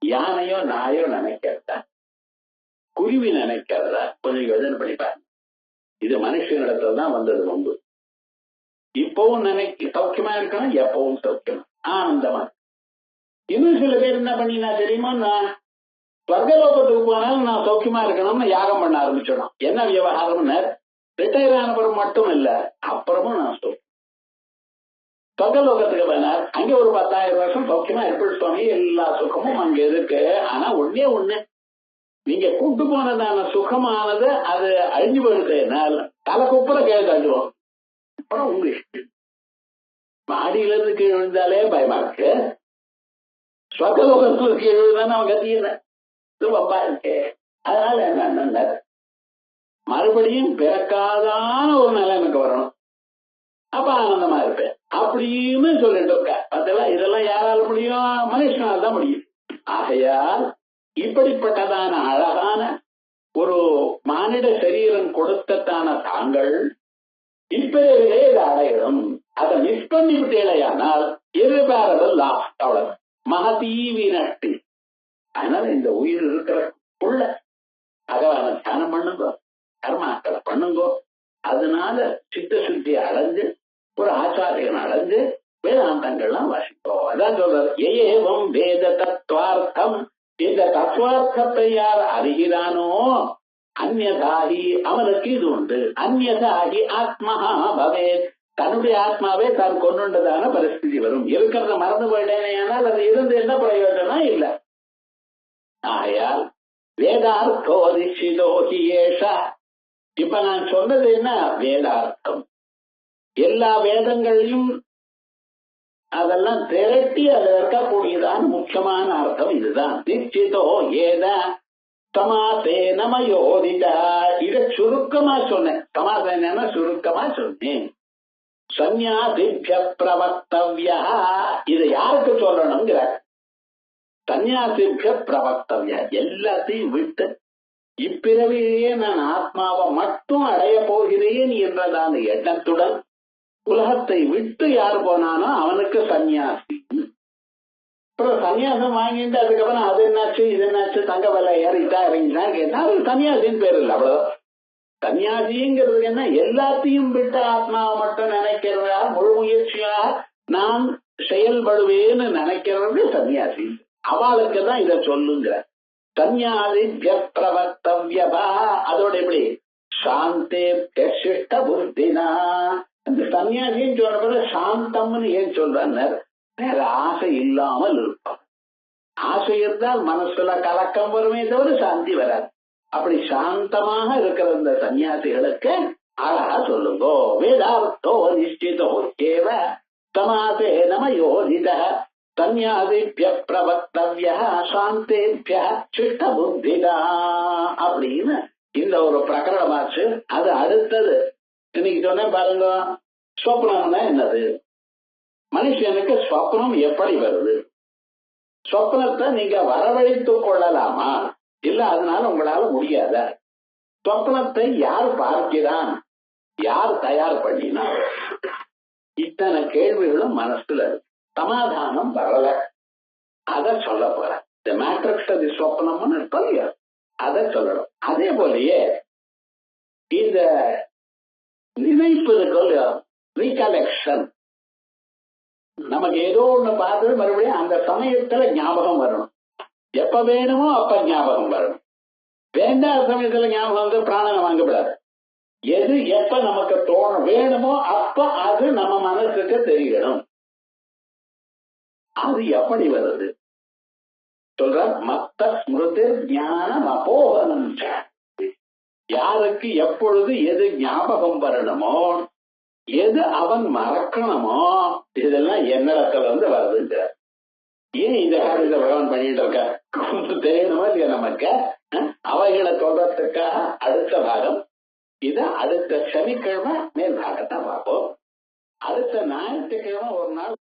யானையோ நாயோ நினைக்கிறதா, குருவி நினைக்கிறதா, கொஞ்சம் யோசனை பண்ணிப்பாங்க. இது மனுஷனிடத்துல தான் வந்தது ரொம்ப. இப்பவும் சௌக்கியமா இருக்கணும், எப்பவும் சௌக்கியமா ஆனந்தமா. இன்னும் சில பேர் என்ன பண்ணினா தெரியுமா, ஸ்வர்கலோகத்துக்கு போனாலும் நான் சௌக்கியமா இருக்கணும்னு யாகம் பண்ண ஆரம்பிச்சிடும். என்ன விவகாரம்னு ரிட்டையர் ஆனப்புறம் மட்டும் இல்ல, அப்புறமும் நான் ஸ்வர்கலோகத்துக்கு போனார். அங்க ஒரு 10,000 வருஷம் சௌக்கியமா இருப்பிட்டு சுவாமி, எல்லா சுகமும் அங்க இருக்கு. ஆனா ஒண்ணு நீங்க கூட்டு போனதான சுகமானது அது அழிஞ்சு போயிடுது. தலை குப்புற கீழே தள்ளுவோம். அப்புறம் உங்க மாடியில இருந்து கீழே விழுந்தாலே பயமா இருக்கு. ஸ்வர்கலோகத்துல கீழே விழுந்தானே அவன் கத்தியில பப்பா இருக்கு. அதனால என்ன மறுபடியும் பிறக்காதான ஒரு நிலை எனக்கு வரணும், அப்ப ஆனந்தமா இருப்பேன் அப்படின்னு சொல்லிட்டு இருக்க. அதெல்லாம் இதெல்லாம் யாரால முடியும்? மனுஷனால தான் முடியும். ஆகையால் இப்படிப்பட்டதான அழகான ஒரு மானிட சரீரம் கொடுத்ததான தாங்கள் இப்பவே இதை அடையணும். அதை மிஸ் பண்ணிவிட்டேலையானால் irreparable loss. அவ்வளவு மகதீவி நட்டு. அதனால இந்த உயிர் இருக்கிற உள்ள பகவான தியானம் பண்ணுங்கோ, கர்மாக்களை பண்ணுங்கோ. அதனால சித்த சுத்தி அடைஞ்சு ஒரு ஆச்சாரியன் அடைஞ்சு வேதாந்தங்கள்லாம் வாசிப்போம். அதான் சொல்றாரு, ஏவம் வேத தத்துவார்த்தம். இந்த தத்துவார்த்தத்தை யார் அறிகிறானோ அந்யதாகி அவனுக்கு இது உண்டு. அந்யதாகி ஆத்மஹா பவே, தன்னுடைய ஆத்மாவே தான் கொண்டுண்டதான பரிஸ்திதி வரும். இருக்கிறத மறந்து போயிட்டேனே, ஆனால் அது இருந்து என்ன பிரயோஜனம் இல்ல. ஆகையால் வேதார்த்தோ நிச்சிதோகி ஏஷா. இப்ப நான் சொன்னது என்ன? வேதார்த்தம். எல்லா வேதங்களையும் அதெல்லாம் திரட்டி அதுல இருக்கக்கூடியதான் முக்கியமான அர்த்தம் இதுதான். நிச்சிதோ ஏத சமாசேனமயோதிதா. இத சுருக்கமா சொன்னேன். சமாசேன சுருக்கமா சொன்னேன். சந்நியாசிப்ய பிரவக்தவ்யா. இதை யாருக்கு சொல்லணுங்கிற? சந்நியாசிப்ய பிரவக்தவ்யா. எல்லாத்தையும் விட்டு இப்பிறவிலேயே நான் ஆத்மாவை மட்டும் அடைய போகிறேன் என்றதான எண்ணத்துடன் உலகத்தை விட்டு யார் போனானோ அவனுக்கு சன்னியாசி. அப்புறம் சன்னியாசம் வாங்கிட்டு அதுக்கப்புறம் அது என்னாச்சு இது என்னாச்சு தங்க விலை ஏறிட்டா இறங்கிட்டான்னு கேட்டா அது சன்னியாசின்னு பேர் இல்லை. அவ்வளவு. சன்னியாசிங்கிறது என்ன? எல்லாத்தையும் விட்டு ஆத்மாவை மட்டும் நினைக்கிறதா முழு முயற்சியா நான் செயல்படுவேன்னு நினைக்கிறது சன்னியாசி. அவளுக்கு தான் இதை சொல்லுங்க. சன்னியாசி பிரவக்தவ்யபா. அதோட எப்படி? சாந்தே சிஷ்ட புத்தினா. அந்த சன்னியாசின்னு சொல்ற சாந்தம்னு ஏன் சொல்றாங்க? வேற ஆசை இல்லாமல் இருப்பான். ஆசை இருந்தால் மனசுல கலக்கம் வருமே தவிர சாந்தி வராது. அப்படி சாந்தமாக இருக்கிற இந்த சன்னியாசிகளுக்கு அழகா சொல்லுங்கோ. வேதார்த்தோ நிஷ்டிதோ கேவ சமாசே நம யோதித சன்னியாசிப்ய பிரவக்தவ்ய சாந்தேபிய சிஷ்ட புத்திதா அப்படின்னு இந்த ஒரு பிரகரணமாச்சு. அது அடுத்தது இன்னைக்கு சொன்ன பாருங்க. சொப்னம்னா என்னது? மனுஷனுக்கு சொப்னம் எப்படி வருது? சொப்னத்தை நீங்க வரவழைத்துக் கொள்ளலாமா? இல்ல அதனால உங்களால முடியாத? சொப்னத்தை யார் பார்க்கிறான்? யார் தயார் பண்ணினார்? இத்தனை கேள்விகளும் மனசுல சமாதானம் வரல. அத சொல்ல போற. இந்த மேட்ரிக்ஸ் அது சொப்னம்னு சொல்லிய அத சொல்லணும். அதே போலயே இந்த நினைப்பு ரீகலெக்ஷன். நமக்கு ஏதோ ஒண்ணு பார்த்து மறுபடியும் அந்த சமயத்துல ஞாபகம் வரணும். எப்ப வேணுமோ அப்ப ஞாபகம் வரணும். வேண்டாத சமயத்துல ஞாபகம் வந்து பிராணனை வாங்கப்படாது. எது எப்ப நமக்கு தோணும் வேணுமோ அப்ப அது நம்ம மனசுக்கு தெரியணும். அது எப்படி வருது சொல்ற? மத்த ஸ்மிருதி ஞானம் அபோகனம். யாருக்கு எப்பொழுது எது ஞாபகம் வரணுமோ எது அவன் மறக்கணுமோ இதெல்லாம் என்னிடத்துல வந்து வருதுங்க. ஏன் இந்த காரியத்தை பகவான் பண்ணிட்டு இருக்க கொஞ்சம் தெரியணுமா இல்லையா நமக்கு? அவைகளை சொல்றதுக்காக அடுத்த பாகம். இத அடுத்த சனிக்கிழமை மேல் பாகத்தை பார்ப்போம். அடுத்த ஞாயிற்றுக்கிழமை ஒரு நாள்